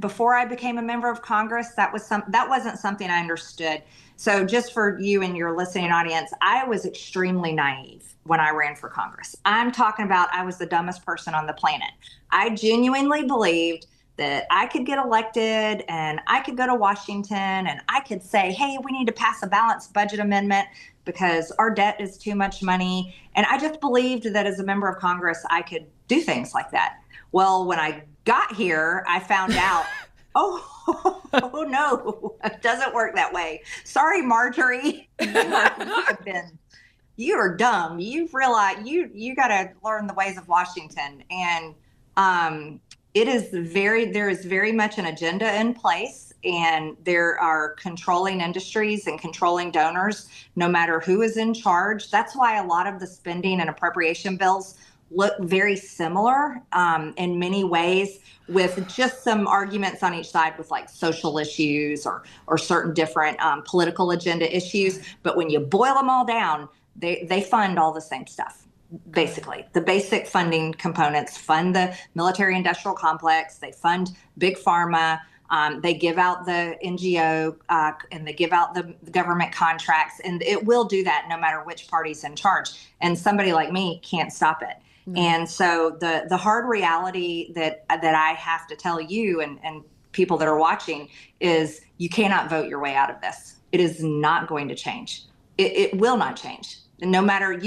Speaker 2: before I became a member of Congress, that wasn't something I understood. So just for you and your listening audience, I was extremely naive when I ran for Congress. I'm talking about I was the dumbest person on the planet. I genuinely believed that I could get elected and I could go to Washington and I could say, hey, we need to pass a balanced budget amendment because our debt is too much money. And I just believed that as a member of Congress, I could do things like that. Well, when I got here, I found out, oh no, it doesn't work that way. Sorry, Marjorie. You are dumb. You've realized you got to learn the ways of Washington. And there is very much an agenda in place, and there are controlling industries and controlling donors, no matter who is in charge. That's why a lot of the spending and appropriation bills look very similar in many ways, with just some arguments on each side with like social issues or certain different political agenda issues. But when you boil them all down, they fund all the same stuff. Basically, the basic funding components fund the military industrial complex. They fund big pharma. They give out the NGO and they give out the government contracts, and it will do that no matter which party's in charge. And somebody like me can't stop it. Mm-hmm. And so the hard reality that I have to tell you and people that are watching is you cannot vote your way out of this. It is not going to change. It will not change. And no matter,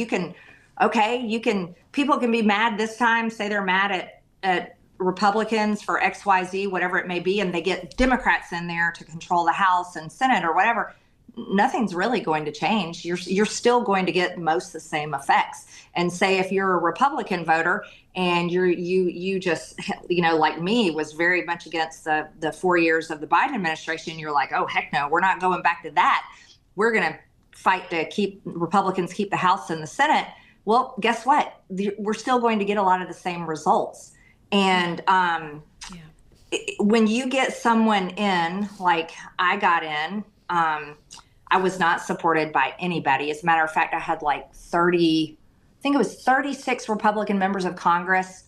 Speaker 2: people can be mad this time, say they're mad at Republicans for XYZ, whatever it may be, and they get Democrats in there to control the House and Senate or whatever. Nothing's really going to change. You're still going to get most of the same effects. And say if you're a Republican voter and you just, like me, was very much against the 4 years of the Biden administration, you're like, oh, heck no, we're not going back to that. We're going to fight to keep Republicans keep the House and the Senate. Well, guess what? We're still going to get a lot of the same results. And when you get someone in, like I got in, I was not supported by anybody. As a matter of fact, I had like 36 Republican members of Congress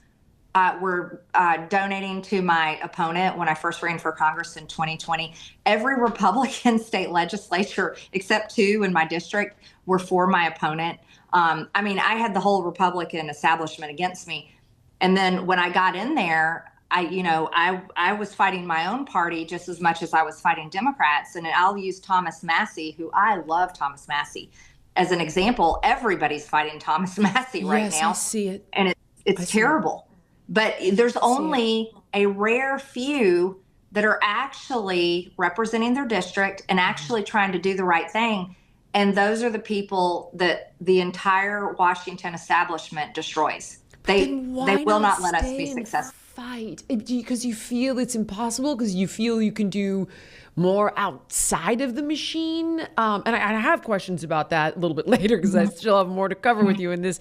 Speaker 2: were donating to my opponent when I first ran for Congress in 2020. Every Republican state legislature, except 2 in my district, were for my opponent. I had the whole Republican establishment against me. And then when I got in there, I was fighting my own party just as much as I was fighting Democrats. And I'll use Thomas Massie, who I love Thomas Massie, as an example. Everybody's fighting Thomas Massie right now.
Speaker 1: I see it.
Speaker 2: And it's terrible. But there's only a rare few that are actually representing their district and actually trying to do the right thing. And those are the people that the entire Washington establishment destroys. They will not let us be successful.
Speaker 1: Fight because you feel it's impossible, because you feel you can do more outside of the machine. And I have questions about that a little bit later, because I still have more to cover with you in this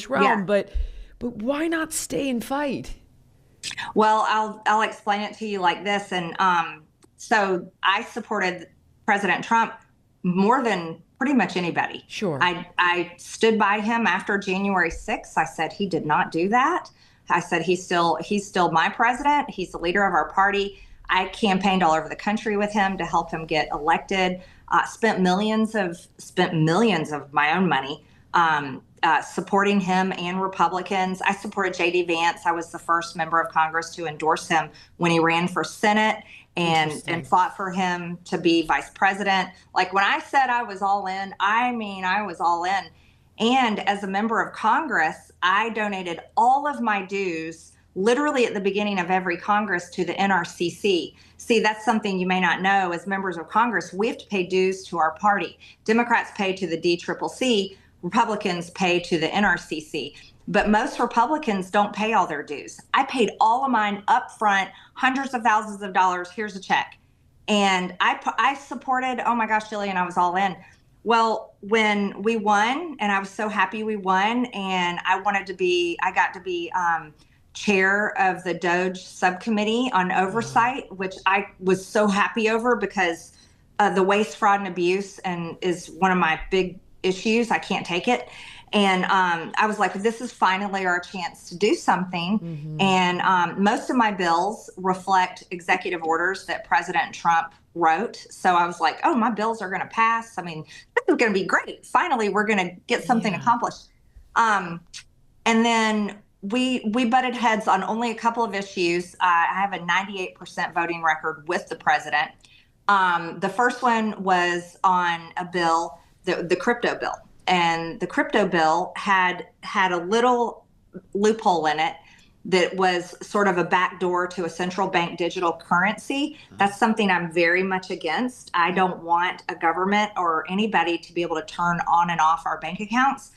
Speaker 1: realm. Yeah. But why not stay and fight?
Speaker 2: Well, I'll explain it to you like this. And so I supported President Trump more than pretty much anybody.
Speaker 1: Sure.
Speaker 2: I stood by him after January 6th. I said he did not do that. I said he's still my president. He's the leader of our party. I campaigned all over the country with him to help him get elected. Spent millions of my own money supporting him and Republicans. I supported J.D. Vance. I was the first member of Congress to endorse him when he ran for Senate and fought for him to be vice president. Like when I said I was all in, I was all in. And as a member of Congress, I donated all of my dues literally at the beginning of every Congress to the NRCC. See, that's something you may not know. As members of Congress, we have to pay dues to our party. Democrats pay to the DCCC. Republicans pay to the NRCC. But most Republicans don't pay all their dues. I paid all of mine up front, hundreds of thousands of dollars. Here's a check. And I supported, oh my gosh, Jillian, I was all in. Well, when we won, and I was so happy we won, and I got to be chair of the DOJ subcommittee on oversight, which I was so happy over, because the waste, fraud, and abuse is one of my big issues. I can't take it. And I was like, this is finally our chance to do something. Mm-hmm. And most of my bills reflect executive orders that President Trump wrote. So I was like, oh, my bills are going to pass. I mean, this is going to be great. Finally, we're going to get something accomplished. And then we butted heads on only a couple of issues. I have a 98% voting record with the president. The first one was on a bill, the crypto bill. And the crypto bill had a little loophole in it that was sort of a backdoor to a central bank digital currency. That's something I'm very much against. I don't want a government or anybody to be able to turn on and off our bank accounts.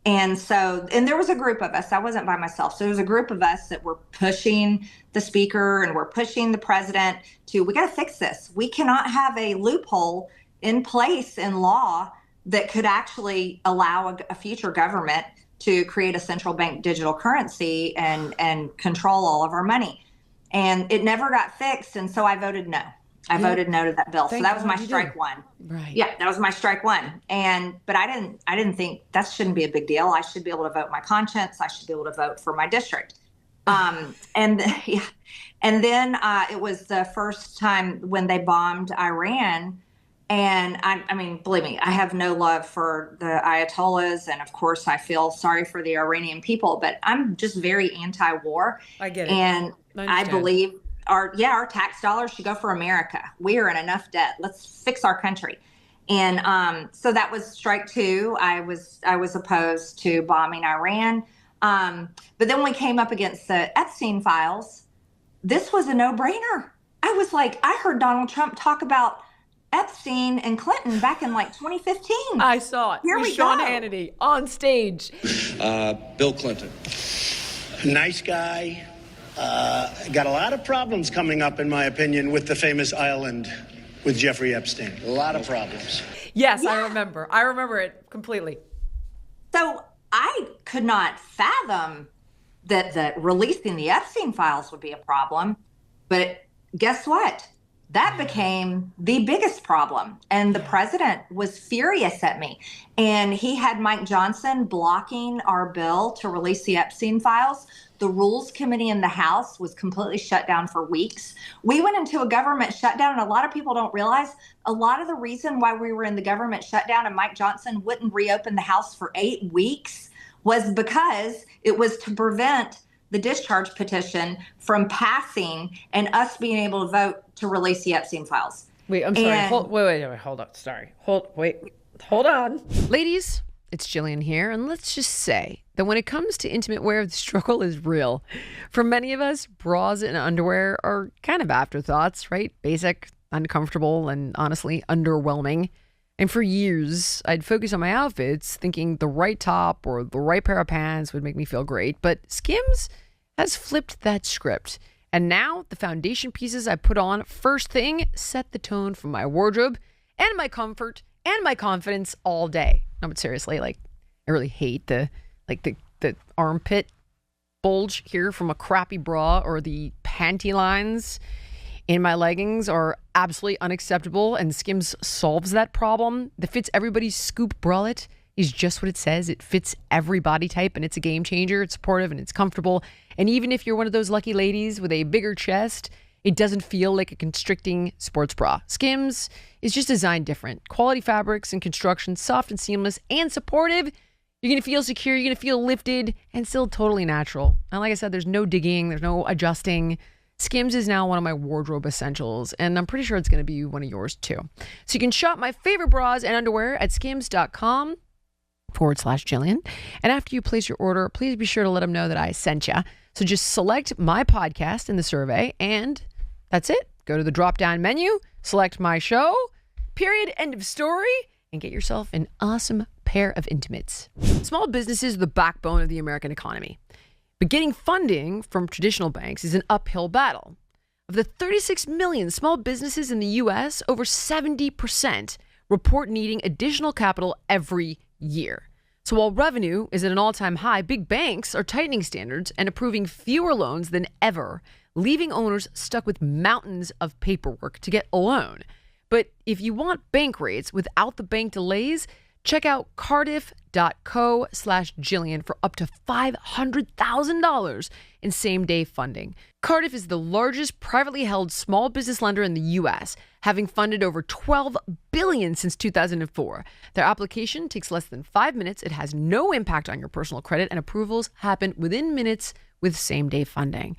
Speaker 2: And there was a group of us. I wasn't by myself. So there was a group of us that were pushing the speaker and we're pushing the president we got to fix this. We cannot have a loophole in place in law that could actually allow a future government to create a central bank digital currency and control all of our money. And it never got fixed. And so I voted no. I voted no to that bill. So that was my strike one.
Speaker 1: Right.
Speaker 2: Yeah, that was my strike one. But I didn't think that shouldn't be a big deal. I should be able to vote my conscience. I should be able to vote for my district. And then it was the first time when they bombed Iran. And I mean, believe me, I have no love for the Ayatollahs. And of course, I feel sorry for the Iranian people, but I'm just very anti-war.
Speaker 1: I get it.
Speaker 2: And I believe our tax dollars should go for America. We are in enough debt. Let's fix our country. And so that was strike two. I was opposed to bombing Iran. But then when we came up against the Epstein files, this was a no-brainer. I was like, I heard Donald Trump talk about Epstein and Clinton back in like 2015.
Speaker 1: I saw it.
Speaker 2: Here
Speaker 1: with
Speaker 2: we
Speaker 1: Sean
Speaker 2: go.
Speaker 1: Hannity on stage.
Speaker 3: Bill Clinton. Nice guy. Got a lot of problems coming up, in my opinion, with the famous island with Jeffrey Epstein. A lot of problems.
Speaker 1: Yes,
Speaker 2: Yeah.
Speaker 1: I remember it completely.
Speaker 2: So I could not fathom that releasing the Epstein files would be a problem. But guess what? That became the biggest problem. And the president was furious at me. And he had Mike Johnson blocking our bill to release the Epstein files. The Rules Committee in the House was completely shut down for weeks. We went into a government shutdown, and a lot of people don't realize a lot of the reason why we were in the government shutdown and Mike Johnson wouldn't reopen the House for 8 weeks was because it was to prevent the discharge petition from passing and us being able to vote to release the Epstein files.
Speaker 1: Wait, I'm sorry. Wait, hold on. Sorry. Hold on. Ladies, it's Jillian here, and let's just say that when it comes to intimate wear, the struggle is real. For many of us, bras and underwear are kind of afterthoughts, right? Basic, uncomfortable, and honestly, underwhelming. And for years, I'd focus on my outfits, thinking the right top or the right pair of pants would make me feel great. But Skims has flipped that script. And now the foundation pieces I put on first thing set the tone for my wardrobe and my comfort and my confidence all day. No, but seriously, I really hate the armpit bulge here from a crappy bra, or the panty lines in my leggings are absolutely unacceptable, and Skims solves that problem. The Fits Everybody's Scoop bralette is just what it says. It fits every body type, and it's a game changer. It's supportive and it's comfortable. And even if you're one of those lucky ladies with a bigger chest, it doesn't feel like a constricting sports bra. Skims is just designed different. Quality fabrics and construction, soft and seamless and supportive. You're going to feel secure, you're going to feel lifted, and still totally natural. And like I said, there's no digging, there's no adjusting. Skims is now one of my wardrobe essentials, and I'm pretty sure it's going to be one of yours too. So you can shop my favorite bras and underwear at skims.com/Jillian. And after you place your order, please be sure to let them know that I sent you. So just select my podcast in the survey, and that's it. Go to the drop-down menu, select my show, period, end of story, and get yourself an awesome pair of intimates. Small businesses are the backbone of the American economy. But getting funding from traditional banks is an uphill battle. Of the 36 million small businesses in the U.S., over 70% report needing additional capital every year. So while revenue is at an all-time high, big banks are tightening standards and approving fewer loans than ever, leaving owners stuck with mountains of paperwork to get a loan. But if you want bank rates without the bank delays, check out cardiff.co/Jillian for up to $500,000 in same-day funding. Cardiff is the largest privately held small business lender in the U.S., having funded over $12 billion since 2004. Their application takes less than 5 minutes. It has no impact on your personal credit, and approvals happen within minutes with same-day funding.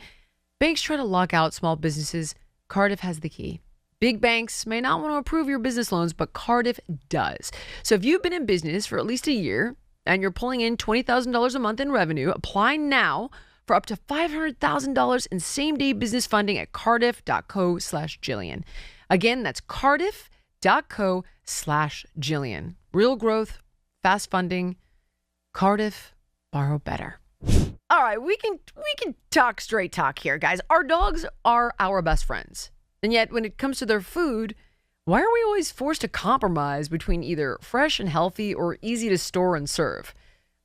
Speaker 1: Banks try to lock out small businesses. Cardiff has the key. Big banks may not want to approve your business loans, but Cardiff does. So if you've been in business for at least a year and you're pulling in $20,000 a month in revenue, apply now for up to $500,000 in same-day business funding at cardiff.co/Jillian. Again, that's cardiff.co/Jillian. Real growth, fast funding. Cardiff, borrow better. All right, we can talk straight talk here, guys. Our dogs are our best friends. And yet, when it comes to their food, why are we always forced to compromise between either fresh and healthy or easy to store and serve?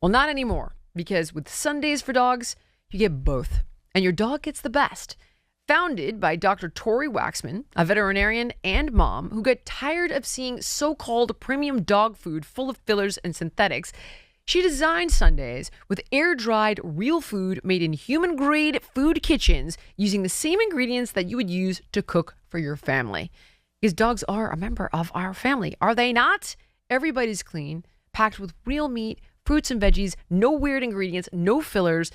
Speaker 1: Well, not anymore. because with Sundays for Dogs, you get both, and your dog gets the best. Founded by Dr. Tori Waxman, a veterinarian and mom who got tired of seeing so-called premium dog food full of fillers and synthetics, she designed Sundays with air-dried real food made in human-grade food kitchens using the same ingredients that you would use to cook for your family. Because dogs are a member of our family, are they not? Everybody's clean, packed with real meat, fruits and veggies, no weird ingredients, no fillers.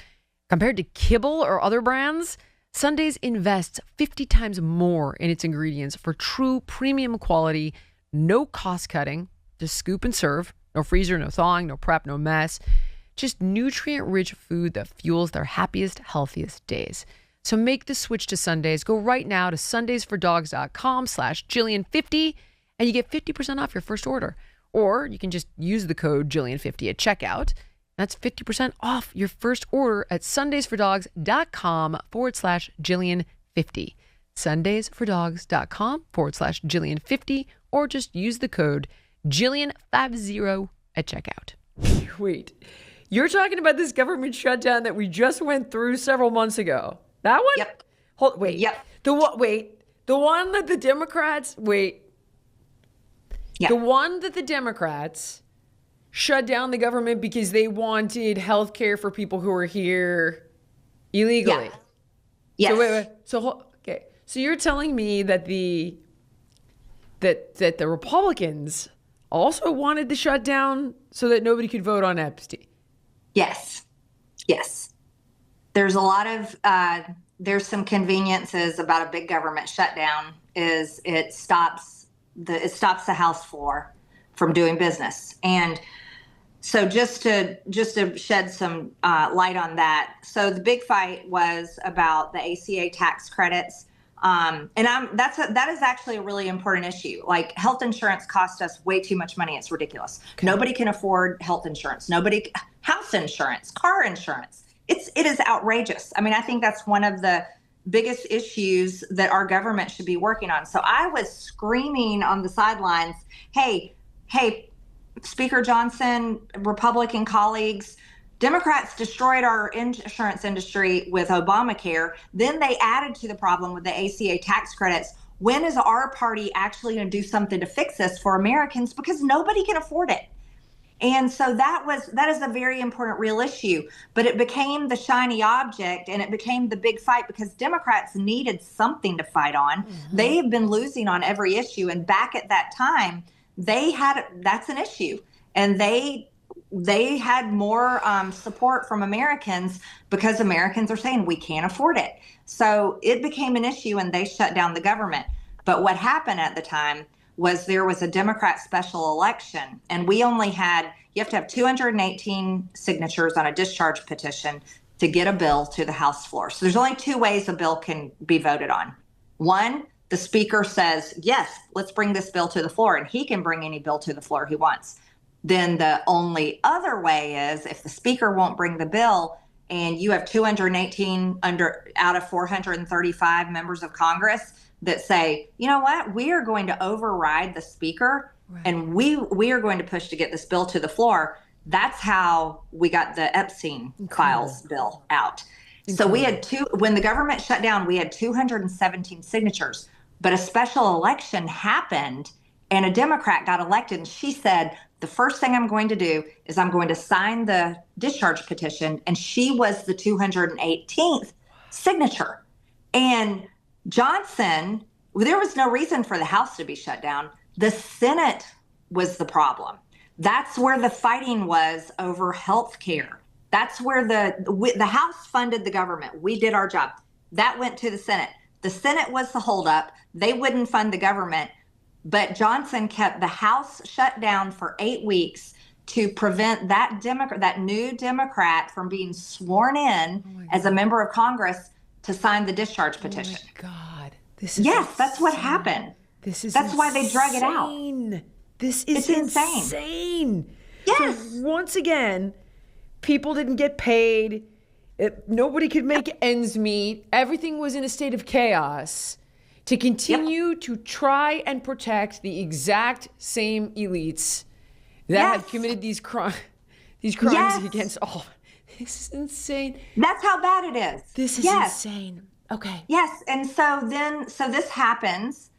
Speaker 1: Compared to kibble or other brands, Sundays invests 50 times more in its ingredients for true premium quality, no cost cutting, just scoop and serve, no freezer, no thawing, no prep, no mess, just nutrient-rich food that fuels their happiest, healthiest days. So make the switch to Sundays. Go right now to sundaysfordogs.com/Jillian50 and you get 50% off your first order. Or you can just use the code Jillian50 at checkout. That's 50% off your first order at sundaysfordogs.com/Jillian50. sundaysfordogs.com/Jillian50, or just use the code Jillian50 at checkout. Wait, you're talking about this government shutdown that we just went through several months ago. That one?
Speaker 2: Yep.
Speaker 1: Wait.
Speaker 2: Yep.
Speaker 1: The one that the Democrats,
Speaker 2: Yep.
Speaker 1: The one that the Democrats shut down the government because they wanted health care for people who were here illegally.
Speaker 2: Yeah. Yes.
Speaker 1: So you're telling me that the Republicans also wanted to shut down so that nobody could vote on Epstein?
Speaker 2: Yes. There's a lot of there's some conveniences about a big government shutdown. Is it stops the House floor from doing business. And so just to shed some light on that. So the big fight was about the ACA tax credits. That is actually a really important issue. Like, health insurance costs us way too much money. It's ridiculous. Okay. Nobody can afford health insurance. House insurance, car insurance. It is outrageous. I mean, I think that's one of the biggest issues that our government should be working on. So I was screaming on the sidelines, hey, Speaker Johnson, Republican colleagues, Democrats destroyed our insurance industry with Obamacare. Then they added to the problem with the ACA tax credits. When is our party actually going to do something to fix this for Americans? Because nobody can afford it. And so that is a very important real issue, but it became the shiny object and it became the big fight because Democrats needed something to fight on. Mm-hmm. They have been losing on every issue. And back at that time, that's an issue. And they had more support from Americans because Americans are saying we can't afford it. So it became an issue and they shut down the government. But what happened at the time was there was a Democrat special election, and you have to have 218 signatures on a discharge petition to get a bill to the House floor. So there's only two ways a bill can be voted on. One, the speaker says, yes, let's bring this bill to the floor, and he can bring any bill to the floor he wants. Then the only other way is if the speaker won't bring the bill and you have 218 out of 435 members of Congress that say, you know what, we are going to override the speaker, right, and we are going to push to get this bill to the floor. That's how we got the Epstein files bill out. So we had when the government shut down, we had 217 signatures, but a special election happened and a Democrat got elected. And she said, the first thing I'm going to do is I'm going to sign the discharge petition. And she was the 218th signature. And Johnson, there was no reason for the House to be shut down. The Senate was the problem. That's where the fighting was over health care. That's where the House funded the government. We did our job. That went to the Senate. The Senate was the holdup. They wouldn't fund the government. But Johnson kept the House shut down for 8 weeks to prevent that new Democrat from being sworn in as a member of Congress to sign the discharge petition.
Speaker 1: Oh my God.
Speaker 2: That's what happened. That's why they drug it out.
Speaker 1: This is insane.
Speaker 2: Yes.
Speaker 1: So once again, people didn't get paid. Nobody could make ends meet. Everything was in a state of chaos to continue to try and protect the exact same elites that had committed these crimes against all. This is insane.
Speaker 2: That's how bad it is.
Speaker 1: This is insane. Okay.
Speaker 2: Yes. And so this happens,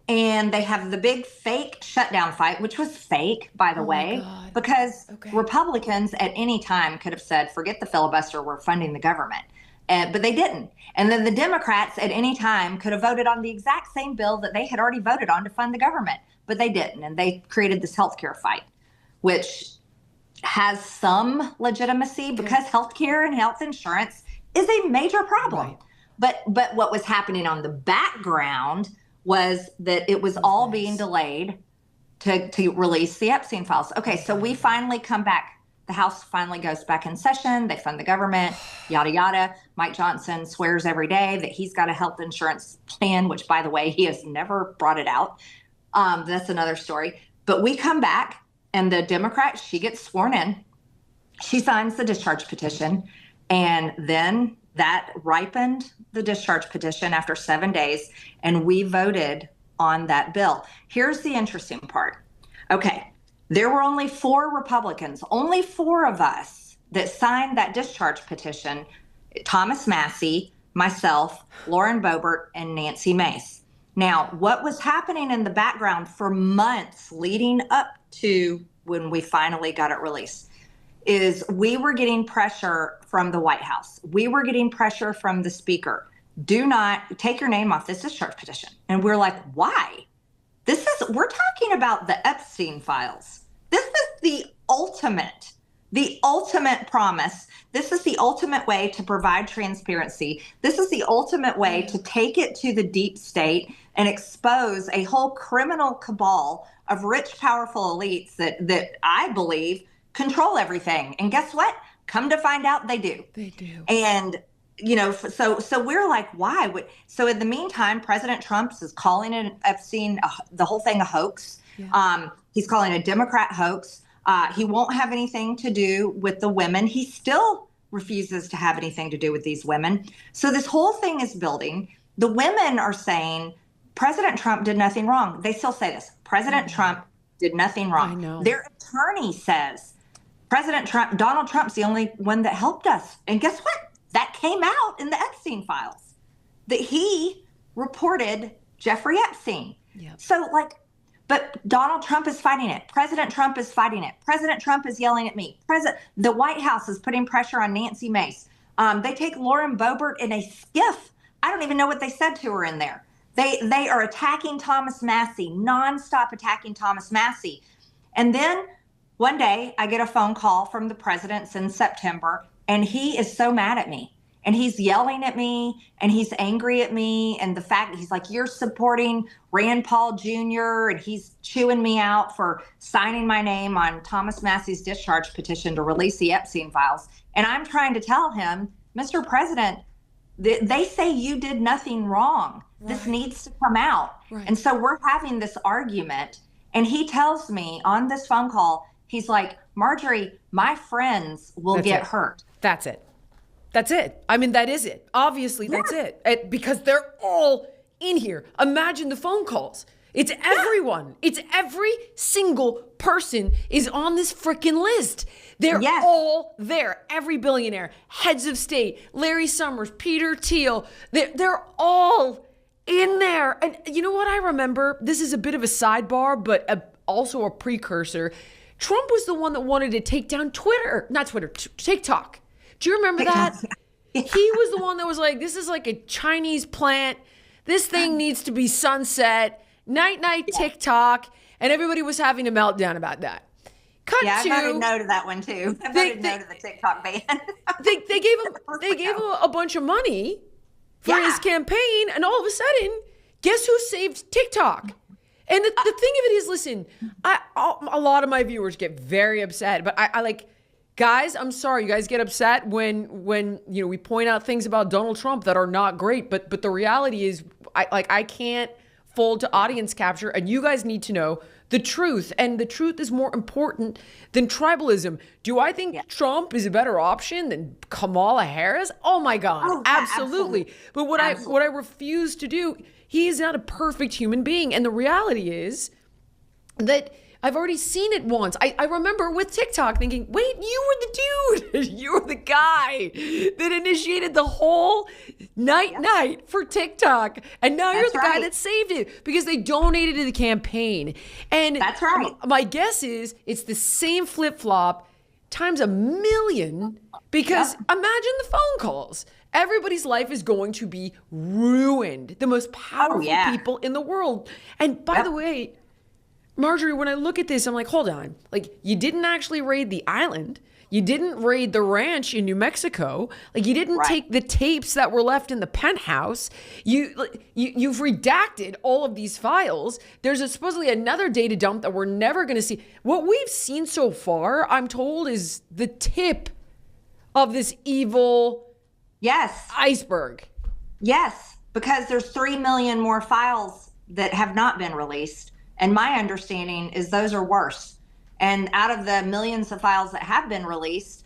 Speaker 2: and they have the big fake shutdown fight, which was fake, by the way, because Republicans at any time could have said, forget the filibuster, we're funding the government. But they didn't. And then the Democrats at any time could have voted on the exact same bill that they had already voted on to fund the government, but they didn't. And they created this healthcare fight, which has some legitimacy because healthcare and health insurance is a major problem. Right. But what was happening on the background was that it was all being delayed to release the Epstein files. Okay, so we finally come back. The House finally goes back in session. They fund the government, yada, yada. Mike Johnson swears every day that he's got a health insurance plan, which, by the way, he has never brought it out. That's another story. But we come back, and the Democrat, she gets sworn in. She signs the discharge petition, and then that ripened the discharge petition after 7 days, and we voted on that bill. Here's the interesting part. Okay. There were only 4 Republicans, only 4 of us that signed that discharge petition: Thomas Massie, myself, Lauren Boebert, and Nancy Mace. Now, what was happening in the background for months leading up to when we finally got it released is we were getting pressure from the White House. We were getting pressure from the Speaker. Do not take your name off this discharge petition. And we're like, why? We're talking about the Epstein files. This is the ultimate promise. This is the ultimate way to provide transparency. This is the ultimate way to take it to the deep state and expose a whole criminal cabal of rich, powerful elites that I believe control everything. And guess what? Come to find out, they do.
Speaker 1: They do.
Speaker 2: And so we're like, why? So in the meantime, President Trump is calling it Epstein, the whole thing a hoax. Yeah. He's calling it a Democrat hoax. He won't have anything to do with the women. He still refuses to have anything to do with these women. So this whole thing is building. The women are saying President Trump did nothing wrong. They still say this. President Trump did nothing wrong.
Speaker 1: I know.
Speaker 2: Their attorney says Donald Trump's the only one that helped us. And guess what? That came out in the Epstein files, that he reported Jeffrey Epstein. Yep. So but Donald Trump is fighting it. President Trump is fighting it. President Trump is yelling at me. The White House is putting pressure on Nancy Mace. They take Lauren Boebert in a skiff. I don't even know what they said to her in there. They are attacking Thomas Massie, nonstop attacking Thomas Massie. And then one day I get a phone call from the president in September, and he is so mad at me. And he's yelling at me, and he's angry at me. And the fact he's like, you're supporting Rand Paul Jr., and he's chewing me out for signing my name on Thomas Massie's discharge petition to release the Epstein files. And I'm trying to tell him, Mr. President, they say you did nothing wrong. Right. This needs to come out. Right. And so we're having this argument. And he tells me on this phone call, he's like, Marjorie, my friends will get hurt.
Speaker 1: That's it. That's it. I mean, that is it. Obviously, that's it. Because they're all in here. Imagine the phone calls. It's everyone. It's every single person is on this freaking list. They're all there. Every billionaire, heads of state, Larry Summers, Peter Thiel. They're all in there. And you know what I remember? This is a bit of a sidebar, but also a precursor. Trump was the one that wanted to take down TikTok. Do you remember that? Yeah. He was the one that was like, this is like a Chinese plant. This thing needs to be sunset. Night, TikTok. And everybody was having a meltdown about that.
Speaker 2: I voted no to that one too. I voted no to the TikTok ban.
Speaker 1: they gave him a bunch of money for his campaign. And all of a sudden, guess who saved TikTok? And the thing of it is, listen, a lot of my viewers get very upset, but I like, guys, I'm sorry, you guys get upset when we point out things about Donald Trump that are not great, but the reality is, I can't fold to audience capture, and you guys need to know the truth, and the truth is more important than tribalism. Do I think Trump is a better option than Kamala Harris? Oh my God, absolutely. But what I refuse to do, he is not a perfect human being, and the reality is that I've already seen it once. I remember with TikTok thinking, wait, you were the dude. You were the guy that initiated the whole night for TikTok. And now you're the guy that saved it because they donated to the campaign. And
Speaker 2: that's right.
Speaker 1: My guess is it's the same flip-flop times a million because imagine the phone calls. Everybody's life is going to be ruined. The most powerful people in the world. And by the way, Marjorie, when I look at this, I'm like, hold on. Like, you didn't actually raid the island. You didn't raid the ranch in New Mexico. Like, you didn't take the tapes that were left in the penthouse. You've redacted all of these files. There's supposedly another data dump that we're never going to see. What we've seen so far, I'm told, is the tip of this evil iceberg.
Speaker 2: Yes, because there's 3 million more files that have not been released. And my understanding is those are worse. And out of the millions of files that have been released,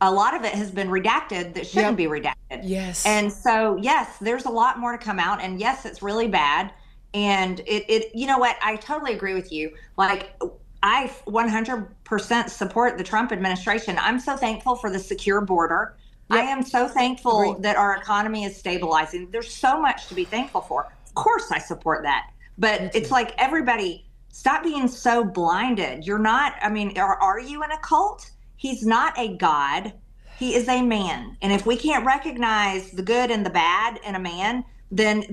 Speaker 2: a lot of it has been redacted that shouldn't be redacted.
Speaker 1: Yes. And
Speaker 2: so, yes, there's a lot more to come out. And yes, it's really bad. And it you know what? I totally agree with you. Like, I 100% support the Trump administration. I'm so thankful for the secure border. Yep. I am so thankful that our economy is stabilizing. There's so much to be thankful for. Of course, I support that. But it's like, everybody, stop being so blinded. You're not, I mean, are you in a cult? He's not a god. He is a man. And if we can't recognize the good and the bad in a man, then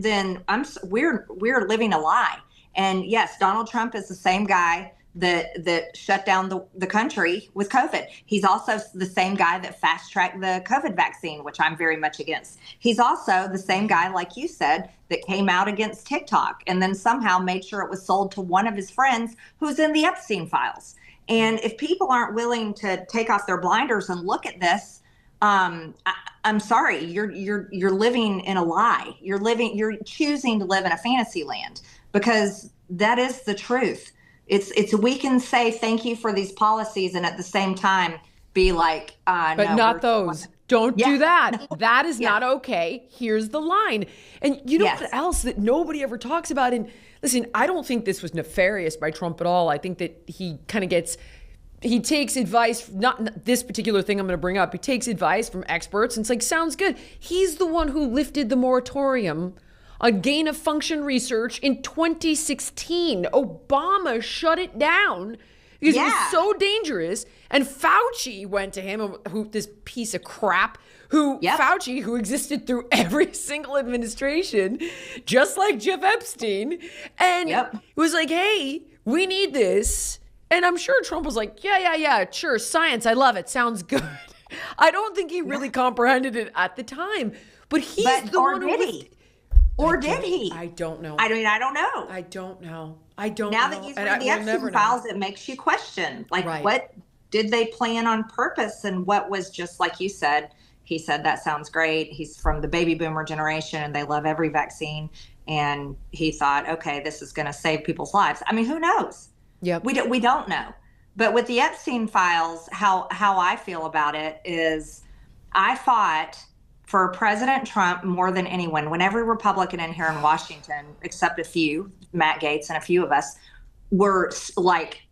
Speaker 2: we're living a lie. And yes, Donald Trump is the same guy that shut down the country with COVID. He's also the same guy that fast-tracked the COVID vaccine, which I'm very much against. He's also the same guy, like you said, that came out against TikTok and then somehow made sure it was sold to one of his friends who's in the Epstein files. And if people aren't willing to take off their blinders and look at this, I'm sorry, you're living in a lie. You're choosing to live in a fantasy land, because that is the truth. It's we can say thank you for these policies and at the same time be like,
Speaker 1: but
Speaker 2: no,
Speaker 1: not those. Don't do that. That is not okay. Here's the line. And you know what else that nobody ever talks about? And listen, I don't think this was nefarious by Trump at all. I think that he kind of he takes advice, not this particular thing I'm going to bring up. He takes advice from experts and it's like, sounds good. He's the one who lifted the moratorium on gain of function research in 2016. Obama shut it down because it was so dangerous. And Fauci went to him, this piece of crap, Fauci, who existed through every single administration, just like Jeff Epstein, and was like, hey, we need this. And I'm sure Trump was like, yeah, sure, science, I love it, sounds good. I don't think he really comprehended it at the time, but he's the one who did he? I don't know.
Speaker 2: I mean, I don't know.
Speaker 1: I don't know.
Speaker 2: Now that you've read the Epstein files, it makes you question, like, what did they plan on purpose? And what was just like you said, he said, that sounds great. He's from the baby boomer generation and they love every vaccine. And he thought, okay, this is going to save people's lives. I mean, who knows?
Speaker 1: Yep.
Speaker 2: We don't know. But with the Epstein files, how I feel about it is I fought for President Trump more than anyone. When every Republican in here in Washington, except a few, Matt Gaetz and a few of us, were like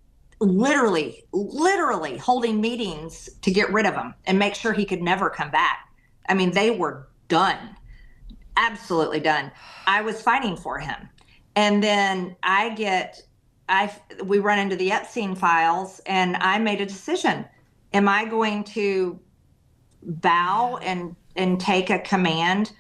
Speaker 2: literally holding meetings to get rid of him and make sure he could never come back. I mean, they were done, absolutely done. I was fighting for him. And then we run into the Epstein files and I made a decision. Am I going to bow and take a command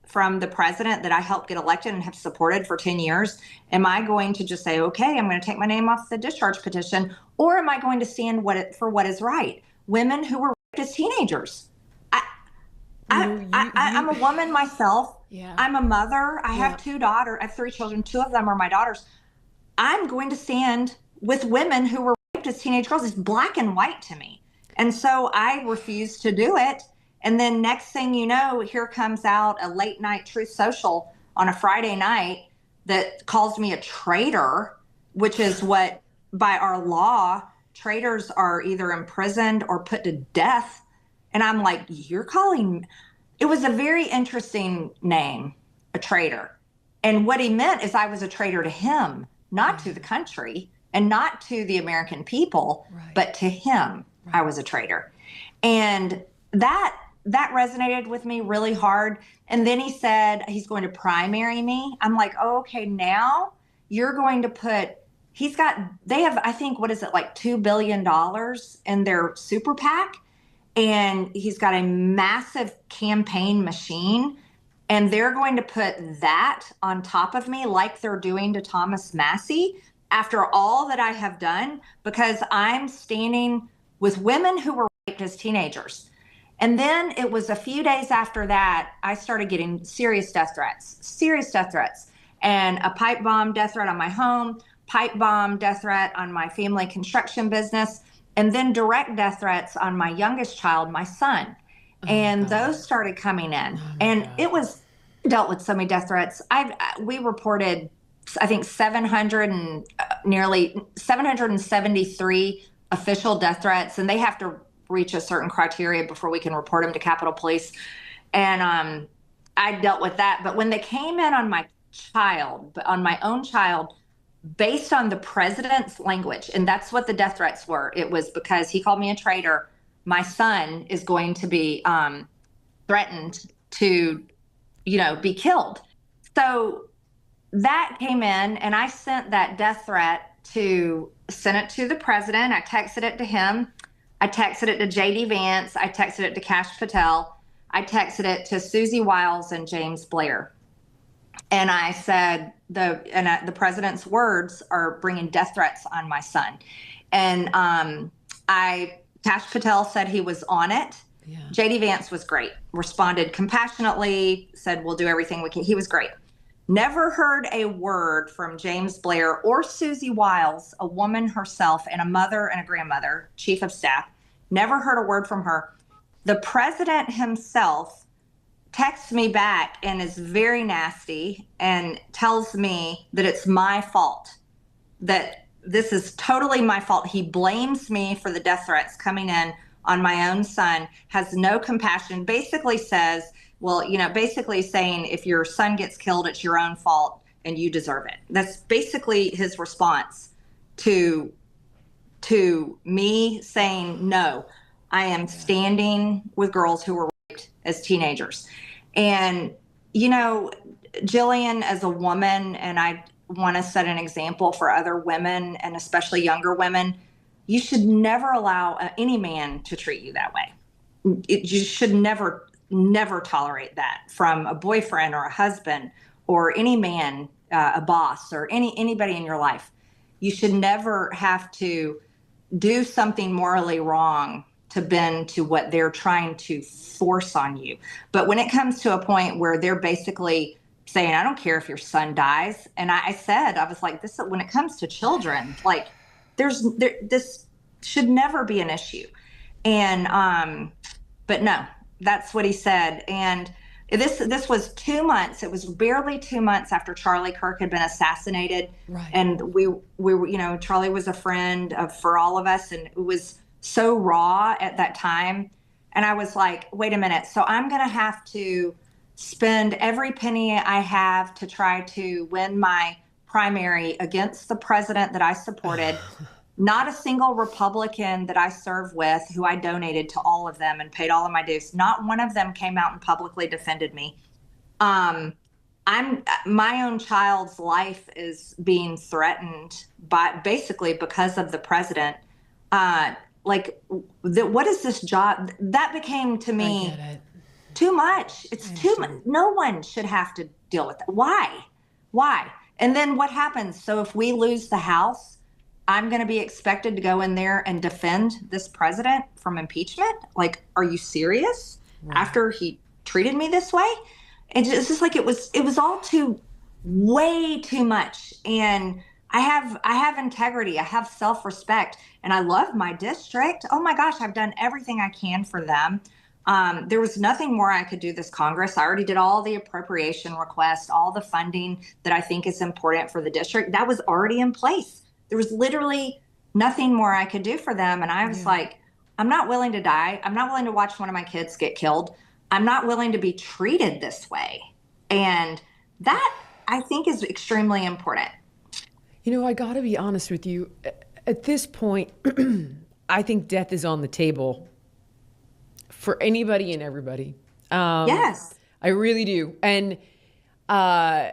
Speaker 2: from the president that I helped get elected and have supported for 10 years? Am I going to just say, okay, I'm going to take my name off the discharge petition? Or am I going to stand for what is right? Women who were raped as teenagers. I'm a woman myself.
Speaker 1: Yeah.
Speaker 2: I'm a mother. I have 2 daughters. I have 3 children. 2 of them are my daughters. I'm going to stand with women who were raped as teenage girls. It's black and white to me. And so I refused to do it. And then next thing you know, here comes out a late night Truth Social on a Friday night that calls me a traitor, which is what, by our law, traitors are either imprisoned or put to death. And I'm like, you're calling, it was a very interesting name, a traitor. And what he meant is I was a traitor to him, not to the country. and not to the American people, but to him. I was a traitor. And that resonated with me really hard. And then he said he's going to primary me. I'm like, oh, okay, now you're going to put, they have, I think, what is it, like $2 billion in their super PAC. And he's got a massive campaign machine. And they're going to put that on top of me like they're doing to Thomas Massie after all that I have done, because I'm standing with women who were raped as teenagers. And then it was a few days after that, I started getting serious death threats, and a pipe bomb death threat on my home, pipe bomb death threat on my family construction business, and then direct death threats on my youngest child, my son. And those started coming in. And it was dealt with so many death threats. We reported, I think, nearly 773 official death threats, and they have to reach a certain criteria before we can report them to Capitol Police. And I dealt with that. But when they came in on my own child, based on the president's language, and that's what the death threats were, it was because he called me a traitor. My son is going to be threatened to, be killed. So that came in, and I sent that death threat sent it to the president. I texted it to him. I texted it to J.D. Vance. I texted it to Kash Patel. I texted it to Susie Wiles and James Blair. And I said, the president's words are bringing death threats on my son. And Kash Patel said he was on it. Yeah. J.D. Vance was great, responded compassionately, said, we'll do everything we can. He was great. Never heard a word from James Blair or Susie Wiles, a woman herself and a mother and a grandmother, chief of staff. Never heard a word from her. The president himself texts me back and is very nasty and tells me that it's my fault, that this is totally my fault. He blames me for the death threats coming in on my own son, has no compassion, basically says, well, basically saying if your son gets killed, it's your own fault and you deserve it. That's basically his response to me saying, no, I am standing with girls who were raped as teenagers. And, Jillian, as a woman, and I want to set an example for other women and especially younger women, you should never allow any man to treat you that way. You should never tolerate that from a boyfriend or a husband or any man, a boss or anybody in your life. You should never have to do something morally wrong to bend to what they're trying to force on you. But when it comes to a point where they're basically saying, I don't care if your son dies. And I was like, this, when it comes to children, like this should never be an issue. And, but no, that's what he said. And this was 2 months. It was barely 2 months after Charlie Kirk had been assassinated. Right. And we were, Charlie was a friend for all of us. And it was so raw at that time. And I was like, wait a minute. So I'm going to have to spend every penny I have to try to win my primary against the president that I supported. Not a single Republican that I serve with, who I donated to all of them and paid all of my dues, not one of them came out and publicly defended me. My own child's life is being threatened basically because of the president. What is this job? That became to me too much. It's too much. No one should have to deal with that. Why? And then what happens? So if we lose the House, I'm going to be expected to go in there and defend this president from impeachment? Like, are you serious? Right. After he treated me this way? And it's just like, it was all way too much. And I have integrity. I have self-respect, and I love my district. Oh my gosh, I've done everything I can for them. There was nothing more I could do this Congress. I already did all the appropriation requests, all the funding that I think is important for the district. That was already in place. There was literally nothing more I could do for them. And I was like, I'm not willing to die. I'm not willing to watch one of my kids get killed. I'm not willing to be treated this way. And that, I think, is extremely important.
Speaker 1: You know, I got to be honest with you. At this point, I think death is on the table for anybody and everybody.
Speaker 2: Yes.
Speaker 1: I really do. And I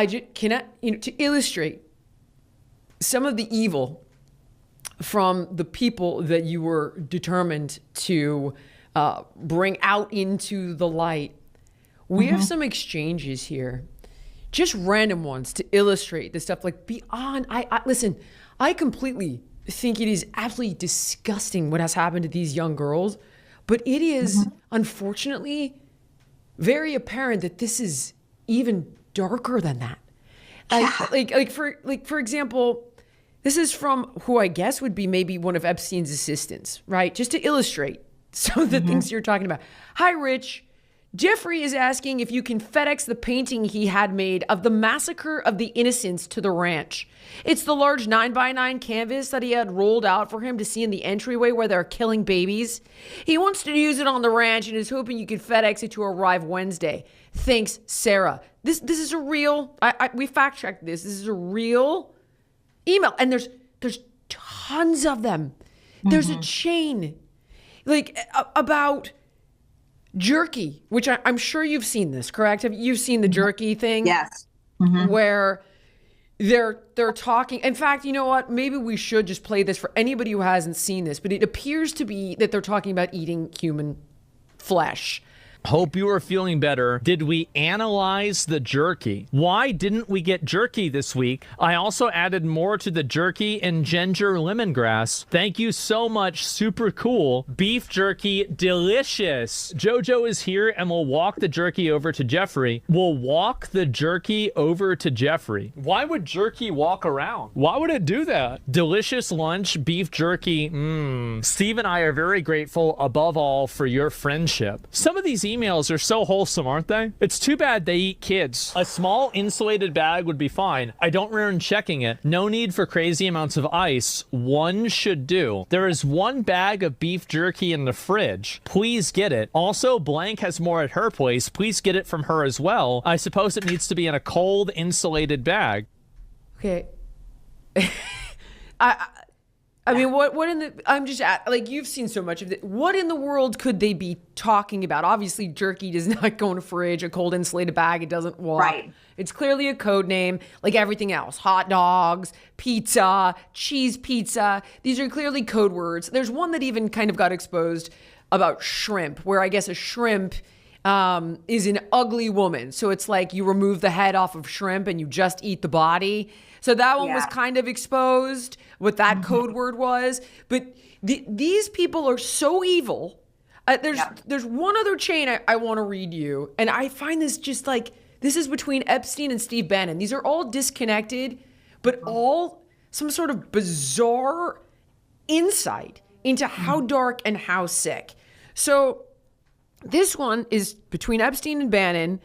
Speaker 1: just cannot, to illustrate some of the evil from the people that you were determined to bring out into the light. We have some exchanges here, just random ones to illustrate the stuff like beyond. Listen, I completely think it is absolutely disgusting what has happened to these young girls, but it is unfortunately very apparent that this is even darker than that. For example, this is from who I guess would be maybe one of Epstein's assistants, right? Just to illustrate some of the things you're talking about. Hi, Rich. Jeffrey is asking if you can FedEx the painting he had made of the massacre of the innocents to the ranch. It's the large 9x9 canvas that he had rolled out for him to see in the entryway where they're killing babies. He wants to use it on the ranch and is hoping you could FedEx it to arrive Wednesday. Thanks, Sarah. This is a real, we fact checked this. This is a real email. And there's tons of them. There's a chain like about jerky, which I'm sure you've seen this, correct? You've seen the jerky thing?
Speaker 2: Yes.
Speaker 1: Where they're talking. In fact, you know what? Maybe we should just play this for anybody who hasn't seen this, but it appears to be that they're talking about eating human flesh.
Speaker 4: Hope you are feeling better. Did we analyze the jerky? Why didn't we get jerky this week? I also added more to the jerky and ginger lemongrass. Thank you so much. Super cool. Beef jerky, delicious. Jojo is here and we'll walk the jerky over to Jeffrey. We'll walk the jerky over to Jeffrey. Why would jerky walk around? Why would it do that? Delicious lunch, beef jerky. Steve and I are very grateful above all for your friendship. Some of these emails are so wholesome, aren't they? It's too bad they eat kids. A small insulated bag would be fine. I don't recommend checking it. No need for crazy amounts of ice. One should do. There is one bag of beef jerky in the fridge. Please get it. Also, Blank has more at her place. Please get it from her as well. I suppose it needs to be in a cold, insulated bag.
Speaker 1: Okay. I mean, what in the, I'm just like, you've seen so much of it. What in the world could they be talking about? Obviously, jerky does not go in a fridge, a cold insulated bag. It doesn't walk.
Speaker 2: Right.
Speaker 1: It's clearly a code name, like everything else. Hot dogs, pizza, cheese pizza. These are clearly code words. There's one that even kind of got exposed about shrimp, where I guess a shrimp is an ugly woman. So it's like you remove the head off of shrimp and you just eat the body. So that one was kind of exposed, what that code word was. But these people are so evil. There's one other chain I want to read you. And I find this just like, this is between Epstein and Steve Bannon. These are all disconnected, but all some sort of bizarre insight into how dark and how sick. So this one is between Epstein and Bannon.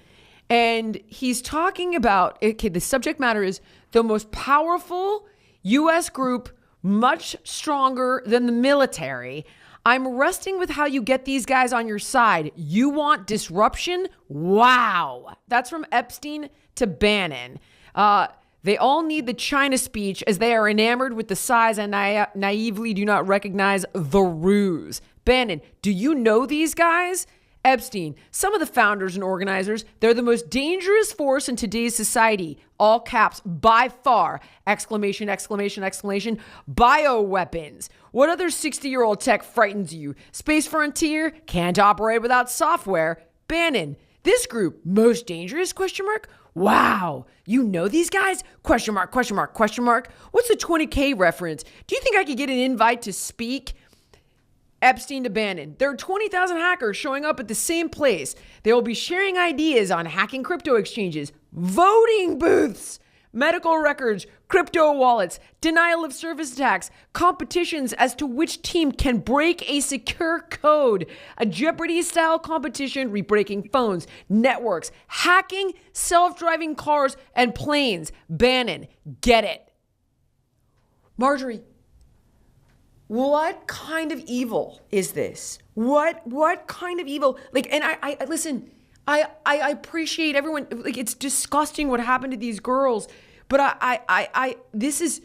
Speaker 1: And he's talking about, okay, the subject matter is the most powerful U.S. group, much stronger than the military. I'm resting with how you get these guys on your side. You want disruption? Wow. That's from Epstein to Bannon. They all need the China speech as they are enamored with the size and naively do not recognize the ruse. Bannon, do you know these guys? Epstein, some of the founders and organizers, they're the most dangerous force in today's society. All caps, by far, exclamation, exclamation, exclamation, bioweapons. What other 60-year-old tech frightens you? Space Frontier can't operate without software. Bannon, this group, most dangerous, question mark? Wow, you know these guys? Question mark, question mark, question mark. What's the 20K reference? Do you think I could get an invite to speak? Epstein to Bannon. There are 20,000 hackers showing up at the same place. They will be sharing ideas on hacking crypto exchanges, voting booths, medical records, crypto wallets, denial of service attacks, competitions as to which team can break a secure code, a Jeopardy-style competition, re-breaking phones, networks, hacking self-driving cars and planes. Bannon, get it. Marjorie, what kind of evil is this? What kind of evil? Like, and I listen, I appreciate everyone. Like, it's disgusting what happened to these girls, But this is,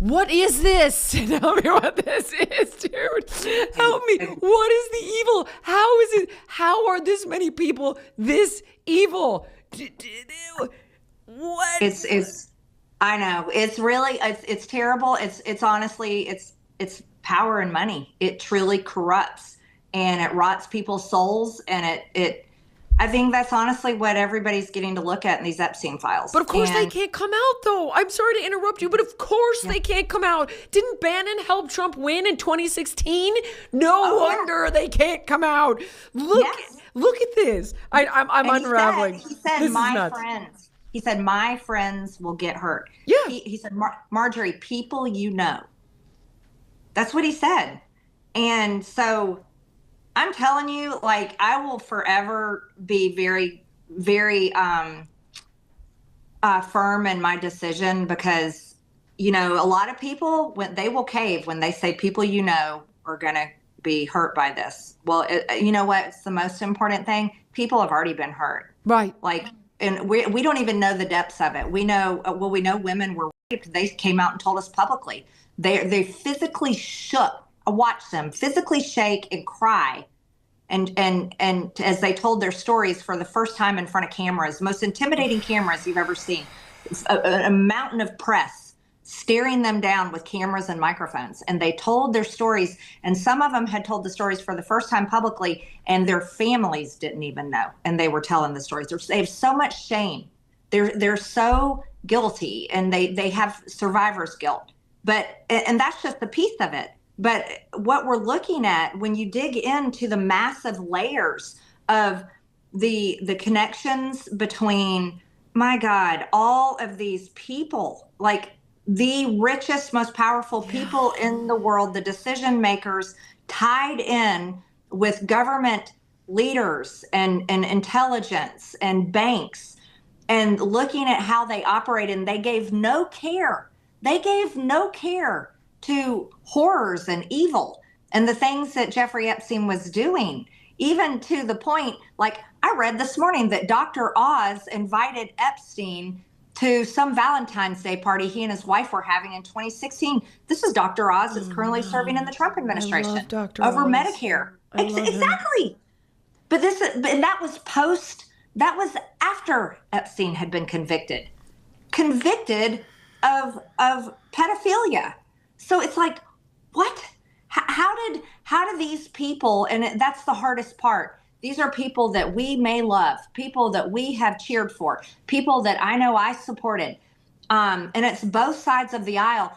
Speaker 1: what is this? Tell me what this is, dude. Help me. What is the evil? How is it? How are this many people this evil? What?
Speaker 2: I know. It's really, it's terrible. It's honestly, it's power and money. It truly corrupts and it rots people's souls. And I think that's honestly what everybody's getting to look at in these Epstein files.
Speaker 1: But of course they can't come out, though. I'm sorry to interrupt you, but of course they can't come out. Didn't Bannon help Trump win in 2016? No wonder they can't come out. Look at this. I'm unraveling.
Speaker 2: He said my friends. He said my friends will get hurt.
Speaker 1: Yeah.
Speaker 2: He said, Marjorie, people you know. That's what he said. And so I'm telling you, like, I will forever be very, very firm in my decision because, you know, a lot of people, when they will cave when they say people you know are going to be hurt by this. Well, you know what's the most important thing? People have already been hurt.
Speaker 1: Right.
Speaker 2: Like, and we don't even know the depths of it. We know, we know women were raped. They came out and told us publicly. They physically shook. I watched them physically shake and cry. And as they told their stories for the first time in front of cameras, the most intimidating cameras you've ever seen, a mountain of press staring them down with cameras and microphones. And they told their stories, and some of them had told the stories for the first time publicly, and their families didn't even know. And they were telling the stories. They have so much shame. They're so guilty, and they have survivor's guilt. And that's just the piece of it. But what we're looking at when you dig into the massive layers of the connections between, my God, all of these people, like the richest, most powerful people in the world, the decision makers tied in with government leaders and intelligence and banks, and looking at how they operate, and they gave no care. They gave no care to horrors and evil and the things that Jeffrey Epstein was doing, even to the point, like I read this morning that Dr. Oz invited Epstein to some Valentine's Day party he and his wife were having in 2016. This is Dr. Oz that's currently serving in the Trump administration over
Speaker 1: Oz.
Speaker 2: Medicare. Exactly. But that was after Epstein had been convicted of pedophilia. So it's like, what? How do these people, and that's the hardest part. These are people that we may love, people that we have cheered for, people that I know I supported. And it's both sides of the aisle.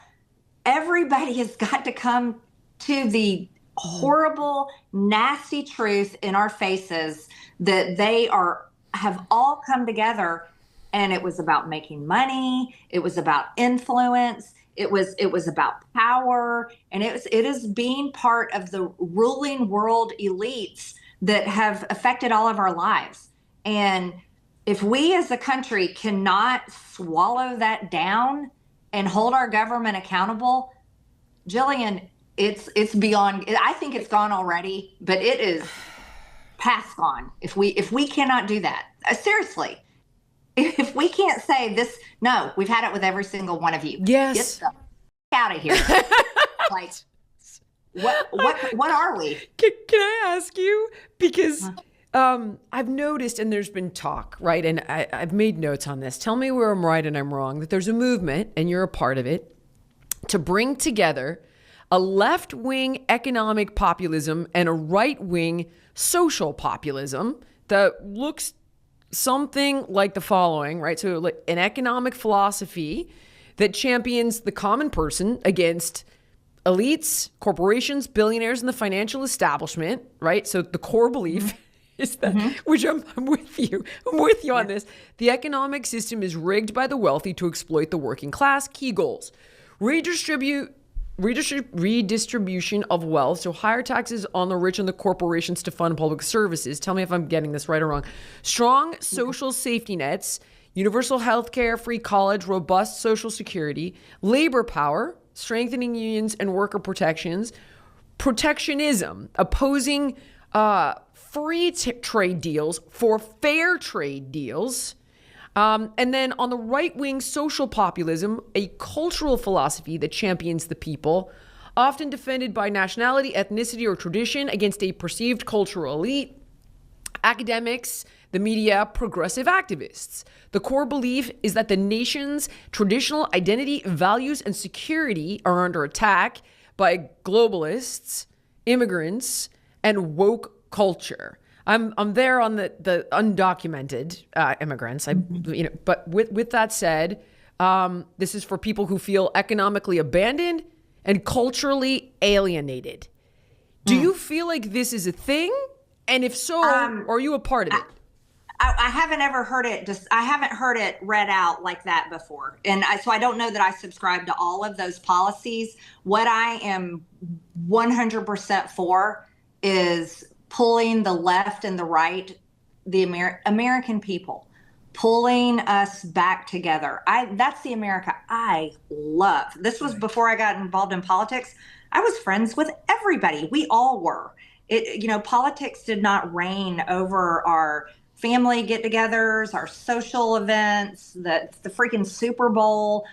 Speaker 2: Everybody has got to come to the horrible, nasty truth in our faces that they have all come together. And it was about making money. It was about influence. It was about power, and it is being part of the ruling world elites that have affected all of our lives. And if we as a country cannot swallow that down and hold our government accountable, Jillian, it's beyond. I think it's gone already, but it is past gone. If we cannot do that, seriously. If we can't say this, no, we've had it with every single one of you.
Speaker 1: Yes.
Speaker 2: Get the out of here. Like, what are we?
Speaker 1: Can I ask you? Because I've noticed, and there's been talk, right? And I've made notes on this. Tell me where I'm right and I'm wrong, that there's a movement, and you're a part of it, to bring together a left-wing economic populism and a right-wing social populism that looks something like the following, right? So like an economic philosophy that champions the common person against elites, corporations, billionaires, and the financial establishment, right? So the core belief is that, which I'm with you. I'm with you on this. The economic system is rigged by the wealthy to exploit the working class. Key goals: redistribution of wealth, so higher taxes on the rich and the corporations to fund public services. Tell me if I'm getting this right or wrong. Strong social safety nets, universal health care, free college, robust social security, labor power, strengthening unions and worker protections, protectionism, opposing free trade deals for fair trade deals, And then on the right-wing, social populism, a cultural philosophy that champions the people, often defended by nationality, ethnicity, or tradition against a perceived cultural elite. Academics, the media, progressive activists. The core belief is that the nation's traditional identity, values, and security are under attack by globalists, immigrants, and woke culture. I'm there on the undocumented immigrants. But with that said, this is for people who feel economically abandoned and culturally alienated. Do you feel like this is a thing? And if so, are you a part of it?
Speaker 2: I haven't ever heard it. I haven't heard it read out like that before, and so I don't know that I subscribe to all of those policies. What I am 100% for is pulling the left and the right, the American people, pulling us back together. That's the America I love. This was before I got involved in politics. I was friends with everybody. We all were. Politics did not reign over our family get-togethers, our social events, the freaking Super Bowl,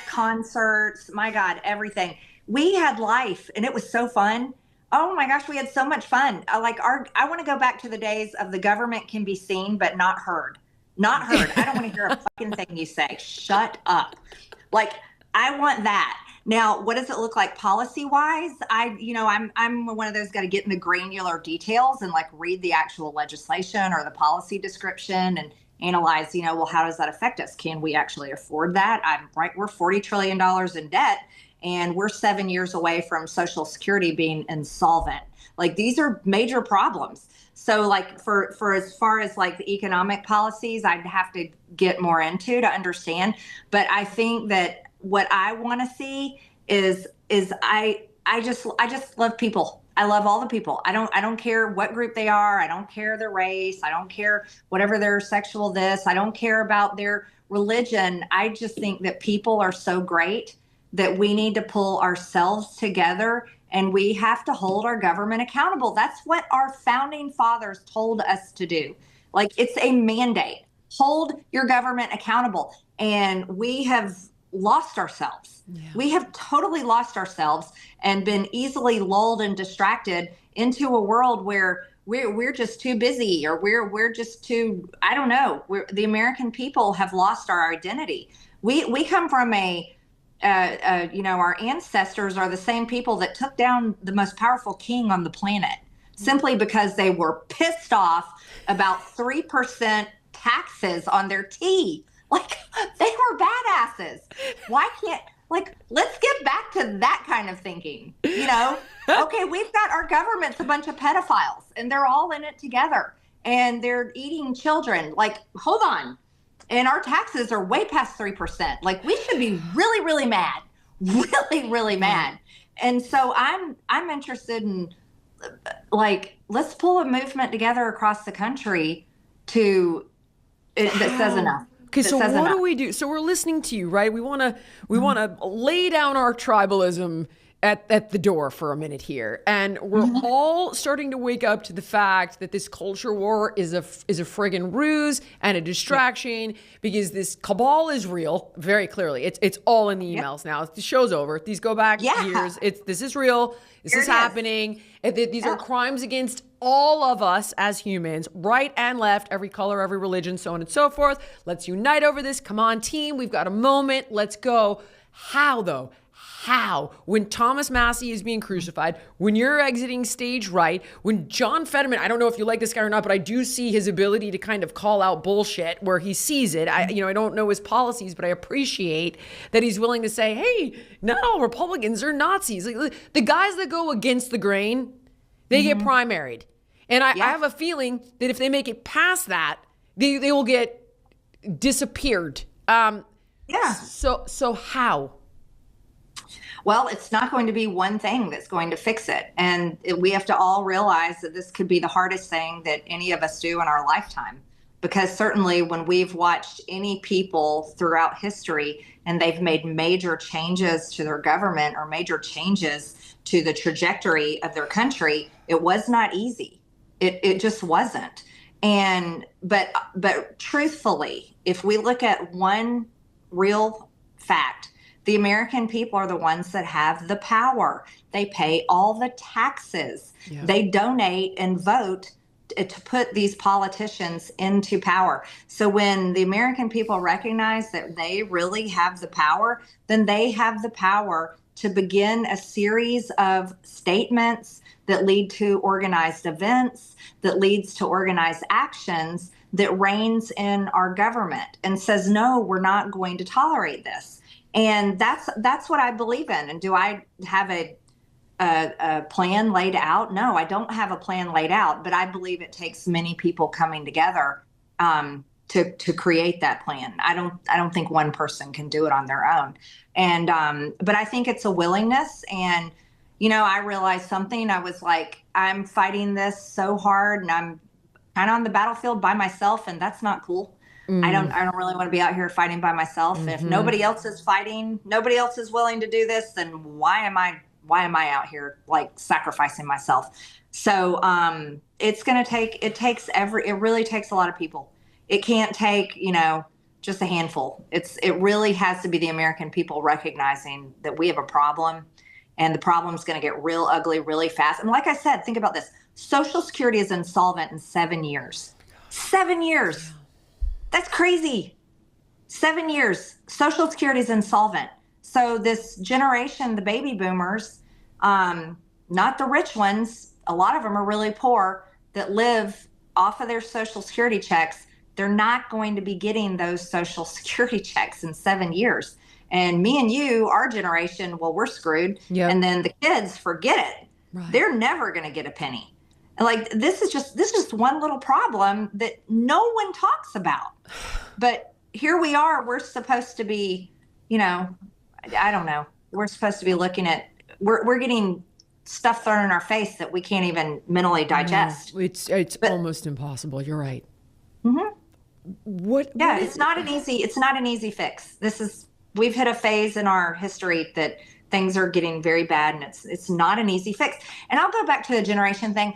Speaker 2: concerts, my God, everything. We had life, and it was so fun. Oh my gosh, we had so much fun. I want to go back to the days of the government can be seen but not heard. Not heard. I don't want to hear a fucking thing you say. Shut up. I want that. Now, what does it look like policy-wise? I'm one of those got to get in the granular details and read the actual legislation or the policy description and analyze, how does that affect us? Can we actually afford that? We're $40 trillion in debt, and we're 7 years away from Social Security being insolvent. These are major problems. So for as far as the economic policies, I'd have to get more into to understand. But I think that what I want to see is I just love people. I love all the people. I don't care what group they are. I don't care their race. I don't care whatever their sexual this. I don't care about their religion. I just think that people are so great that we need to pull ourselves together, and we have to hold our government accountable. That's what our founding fathers told us to do. It's a mandate. Hold your government accountable. And we have lost ourselves. Yeah. We have totally lost ourselves and been easily lulled and distracted into a world where we're just too busy, or we're just too, I don't know. The American people have lost our identity. We come from our ancestors are the same people that took down the most powerful king on the planet simply because they were pissed off about 3% taxes on their tea. They were badasses. Why can't, let's get back to that kind of thinking, Okay, we've got our government's a bunch of pedophiles, and they're all in it together, and they're eating children. Hold on. And our taxes are way past 3%. We should be really, really mad. Really, really mad. And so I'm interested in, let's pull a movement together across the country that says enough.
Speaker 1: Okay, so what do we do? So we're listening to you, right? We want to lay down our tribalism at the door for a minute here, and we're all starting to wake up to the fact that this culture war is a friggin' ruse and a distraction, because this cabal is real, very clearly. It's all in the emails now. The show's over. These go back years. This is real. This is happening. These are crimes against all of us as humans, right and left, every color, every religion, so on and so forth. Let's unite over this. Come on, team. We've got a moment. Let's go. How, though? How? When Thomas Massie is being crucified, when you're exiting stage right, when John Fetterman, I don't know if you like this guy or not, but I do see his ability to kind of call out bullshit where he sees it. I don't know his policies, but I appreciate that he's willing to say, hey, not all Republicans are Nazis. The guys that go against the grain, they get primaried. And I have a feeling that if they make it past that, they will get disappeared. So how?
Speaker 2: Well, it's not going to be one thing that's going to fix it. And we have to all realize that this could be the hardest thing that any of us do in our lifetime. Because certainly when we've watched any people throughout history and they've made major changes to their government or major changes to the trajectory of their country, it was not easy. It just wasn't. But truthfully, if we look at one real fact, the American people are the ones that have the power. They pay all the taxes.
Speaker 1: Yeah.
Speaker 2: They donate and vote to put these politicians into power. So when the American people recognize that they really have the power, then they have the power to begin a series of statements that lead to organized events, that leads to organized actions, that reigns in our government and says, no, we're not going to tolerate this. And that's what I believe in. And do I have a plan laid out? No, I don't have a plan laid out, but I believe it takes many people coming together to create that plan. I don't think one person can do it on their own. And but I think it's a willingness. And I realized something. I was like, I'm fighting this so hard, and I'm kind of on the battlefield by myself, and that's not cool. I don't really want to be out here fighting by myself. Mm-hmm. If nobody else is fighting, nobody else is willing to do this, then why am I out here like sacrificing myself? So it really takes a lot of people. It can't take, just a handful. It really has to be the American people recognizing that we have a problem, and the problem's going to get real ugly really fast. And like I said, think about this. Social Security is insolvent in 7 years. 7 years. That's crazy. 7 years. Social Security is insolvent. So this generation, the baby boomers, not the rich ones, a lot of them are really poor, that live off of their Social Security checks. They're not going to be getting those Social Security checks in 7 years. And me and you, our generation, well, we're screwed. Yep. And then the kids, forget it. Right. They're never going to get a penny. Like, this is just one little problem that no one talks about. But here we are. We're supposed to be, I don't know. We're supposed to be looking at, we're getting stuff thrown in our face that we can't even mentally digest.
Speaker 1: No, it's almost impossible. You're right.
Speaker 2: Mm-hmm.
Speaker 1: It's
Speaker 2: not an easy fix. We've hit a phase in our history that things are getting very bad, and it's not an easy fix. And I'll go back to the generation thing.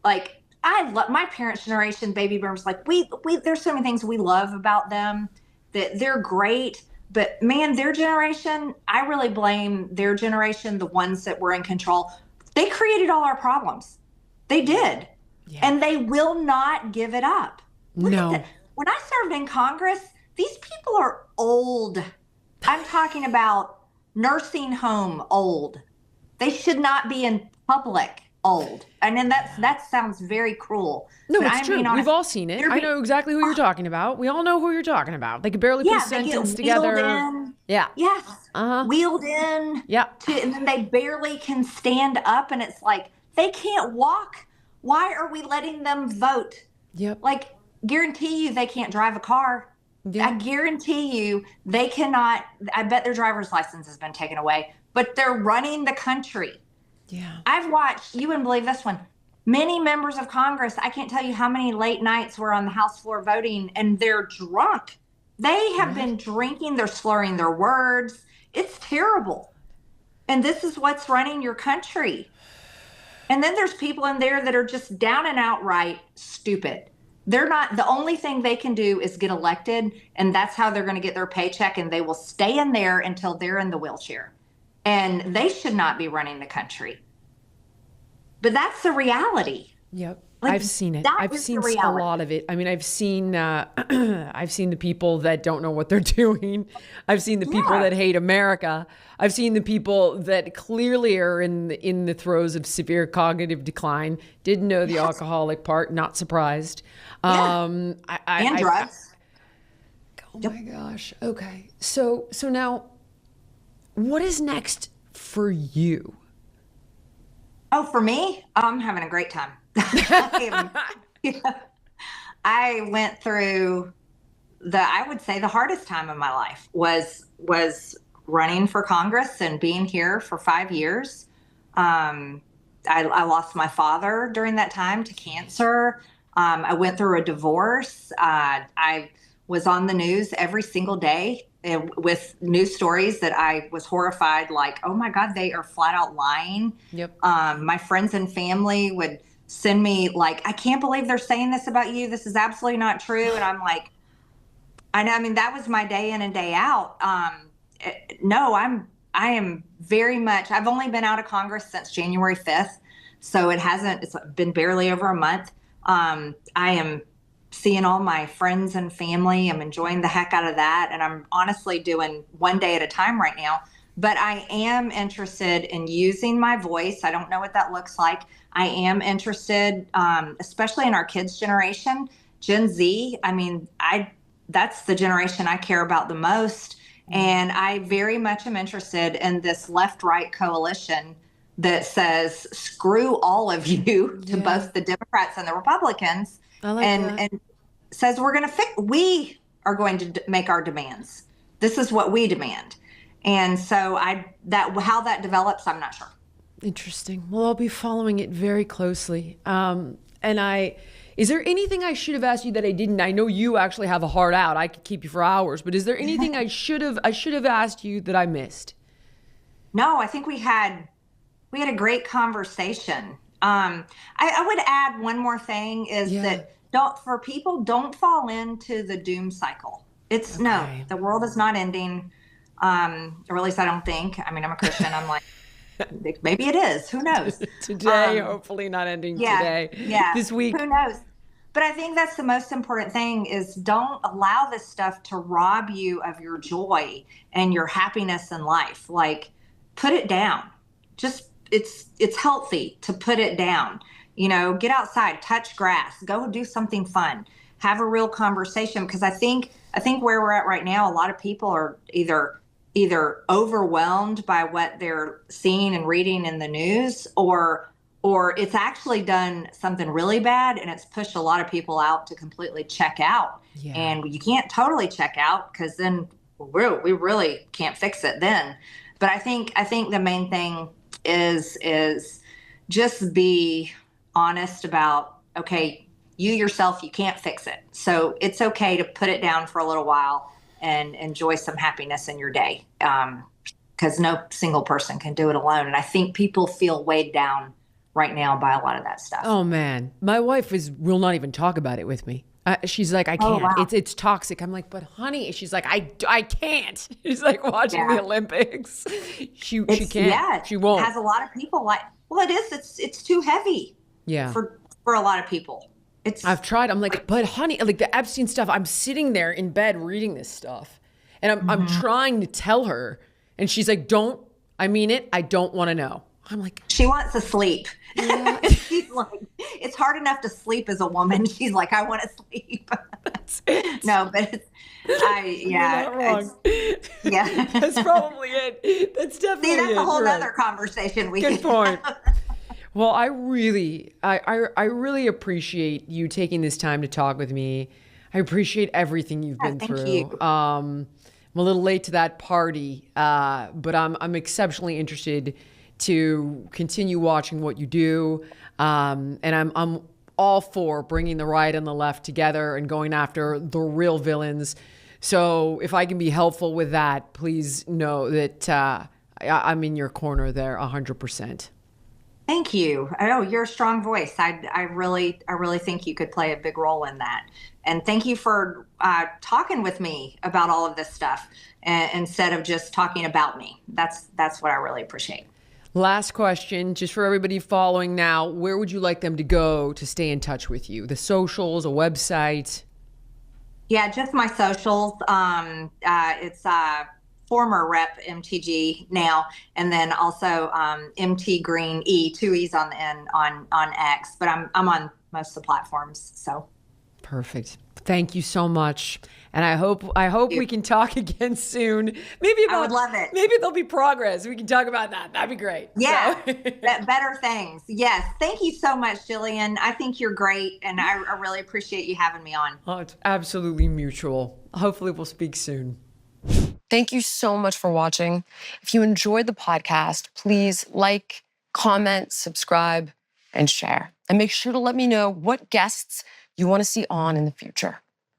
Speaker 2: Like, I love my parents' generation, baby boomers. Like, we there's so many things we love about them, that they're great. But man, their generation, I really blame their generation, the ones that were in control. They created all our problems. They did. Yeah. And they will not give it up. Look at that. When I served in Congress, these people are old. I'm talking about nursing home old. They should not be in public old. And then that sounds very cruel.
Speaker 1: No, it's true. We've all seen it. I know exactly who you're talking about. We all know who you're talking about. They could barely put a sentence together. Yeah.
Speaker 2: Yes. Wheeled in.
Speaker 1: Yeah.
Speaker 2: And then they barely can stand up, and it's like, they can't walk. Why are we letting them vote?
Speaker 1: Yep.
Speaker 2: Like, guarantee you they can't drive a car. Yeah. I guarantee you they cannot. I bet their driver's license has been taken away, but they're running the country.
Speaker 1: Yeah.
Speaker 2: I've watched, you wouldn't believe this one, many members of Congress, I can't tell you how many late nights were on the House floor voting, and they're drunk. They have been drinking, they're slurring their words. It's terrible. And this is what's running your country. And then there's people in there that are just down and outright stupid. They're not, the only thing they can do is get elected, and that's how they're going to get their paycheck, and they will stay in there until they're in the wheelchair. And they should not be running the country. But that's the reality.
Speaker 1: Yep. Like, I've seen it. I've seen a lot of it. I mean, I've seen the people that don't know what they're doing. I've seen the people that hate America. I've seen the people that clearly are in the throes of severe cognitive decline. Didn't know the alcoholic part. Not surprised.
Speaker 2: And drugs.
Speaker 1: Oh my gosh. Okay. So now, what is next for you?
Speaker 2: Oh, for me, I'm having a great time. I went through I would say the hardest time of my life was running for Congress and being here for 5 years. I lost my father during that time to cancer. I went through a divorce. I was on the news every single day with news stories that I was horrified, like, oh my God, they are flat out lying.
Speaker 1: Yep.
Speaker 2: My friends and family would send me like, I can't believe they're saying this about you. This is absolutely not true. And I'm like, I know, I mean, that was my day in and day out. No, I am very much, I've only been out of Congress since January 5th. So it's been barely over a month. I am seeing all my friends and family. I'm enjoying the heck out of that. And I'm honestly doing one day at a time right now. But I am interested in using my voice. I don't know what that looks like. I am interested, especially in our kids' generation, Gen Z. I mean, that's the generation I care about the most. And I very much am interested in this left-right coalition that says, screw all of you, to both the Democrats and the Republicans.
Speaker 1: I like that.
Speaker 2: And says we are going to make our demands. This is what we demand. And so how that develops, I'm not sure.
Speaker 1: Interesting. Well, I'll be following it very closely. Is there anything I should have asked you that I didn't? I know you actually have a heart out. I could keep you for hours, but is there anything I should have asked you that I missed?
Speaker 2: No, I think we had a great conversation. I would add one more thing is that don't fall into the doom cycle. No, the world is not ending. Or at least I don't think. I mean, I'm a Christian. I'm like, maybe it is. Who knows?
Speaker 1: Today, hopefully not ending today.
Speaker 2: Yeah.
Speaker 1: This week.
Speaker 2: Who knows? But I think that's the most important thing is don't allow this stuff to rob you of your joy and your happiness in life. Like, put it down. Just, it's healthy to put it down. You know, get outside, touch grass, go do something fun, have a real conversation. Because I think where we're at right now, a lot of people are either overwhelmed by what they're seeing and reading in the news, or it's actually done something really bad and it's pushed a lot of people out to completely check out. Yeah. And you can't totally check out because then we really can't fix it then. But I think the main thing is just be honest about, okay, you yourself, you can't fix it. So it's okay to put it down for a little while and enjoy some happiness in your day. Because no single person can do it alone. And I think people feel weighed down right now by a lot of that stuff.
Speaker 1: Oh man, my wife will not even talk about it with me. She's like, I can't.
Speaker 2: Oh, wow.
Speaker 1: It's toxic. I'm like, but honey, she's like, I can't. She's like watching the Olympics. She can't.
Speaker 2: Yeah,
Speaker 1: she won't.
Speaker 2: It has a lot of people like, well, it is. It's too heavy.
Speaker 1: Yeah.
Speaker 2: For a lot of people.
Speaker 1: I've tried. I'm like, but honey, like the Epstein stuff. I'm sitting there in bed reading this stuff, and I'm trying to tell her, and she's like, don't. I mean it. I don't want to know. I'm like,
Speaker 2: she wants to sleep. Yeah. She's like, it's hard enough to sleep as a woman. She's like, I want to sleep.
Speaker 1: That's it.
Speaker 2: No, but
Speaker 1: You're not wrong.
Speaker 2: Yeah.
Speaker 1: That's probably it. That's definitely it.
Speaker 2: See, that's a whole other conversation.
Speaker 1: Good point. Well, I really appreciate you taking this time to talk with me. I appreciate everything you've been through.
Speaker 2: Thank you.
Speaker 1: I'm a little late to that party, but I'm exceptionally interested to continue watching what you do. And I'm all for bringing the right and the left together and going after the real villains. So if I can be helpful with that, please know that I'm in your corner there 100%.
Speaker 2: Thank you. I know you're a strong voice. I really think you could play a big role in that. And thank you for talking with me about all of this stuff instead of just talking about me. That's what I really appreciate.
Speaker 1: Last question, just for everybody following now, where would you like them to go to stay in touch with you? The socials, a website?
Speaker 2: Yeah, just my socials. It's former rep MTG now, and then also MT Greene E, 2 E's on the end on X. But I'm on most of the platforms. So
Speaker 1: perfect. Thank you so much. And I hope we can talk again soon.
Speaker 2: I would love it.
Speaker 1: Maybe there'll be progress. We can talk about that. That'd be great.
Speaker 2: Yeah, better things. Yes. Thank you so much, Jillian. I think you're great, and I really appreciate you having me on.
Speaker 1: Oh, it's absolutely mutual. Hopefully we'll speak soon.
Speaker 5: Thank you so much for watching. If you enjoyed the podcast, please like, comment, subscribe, and share. And make sure to let me know what guests you want to see on in the future.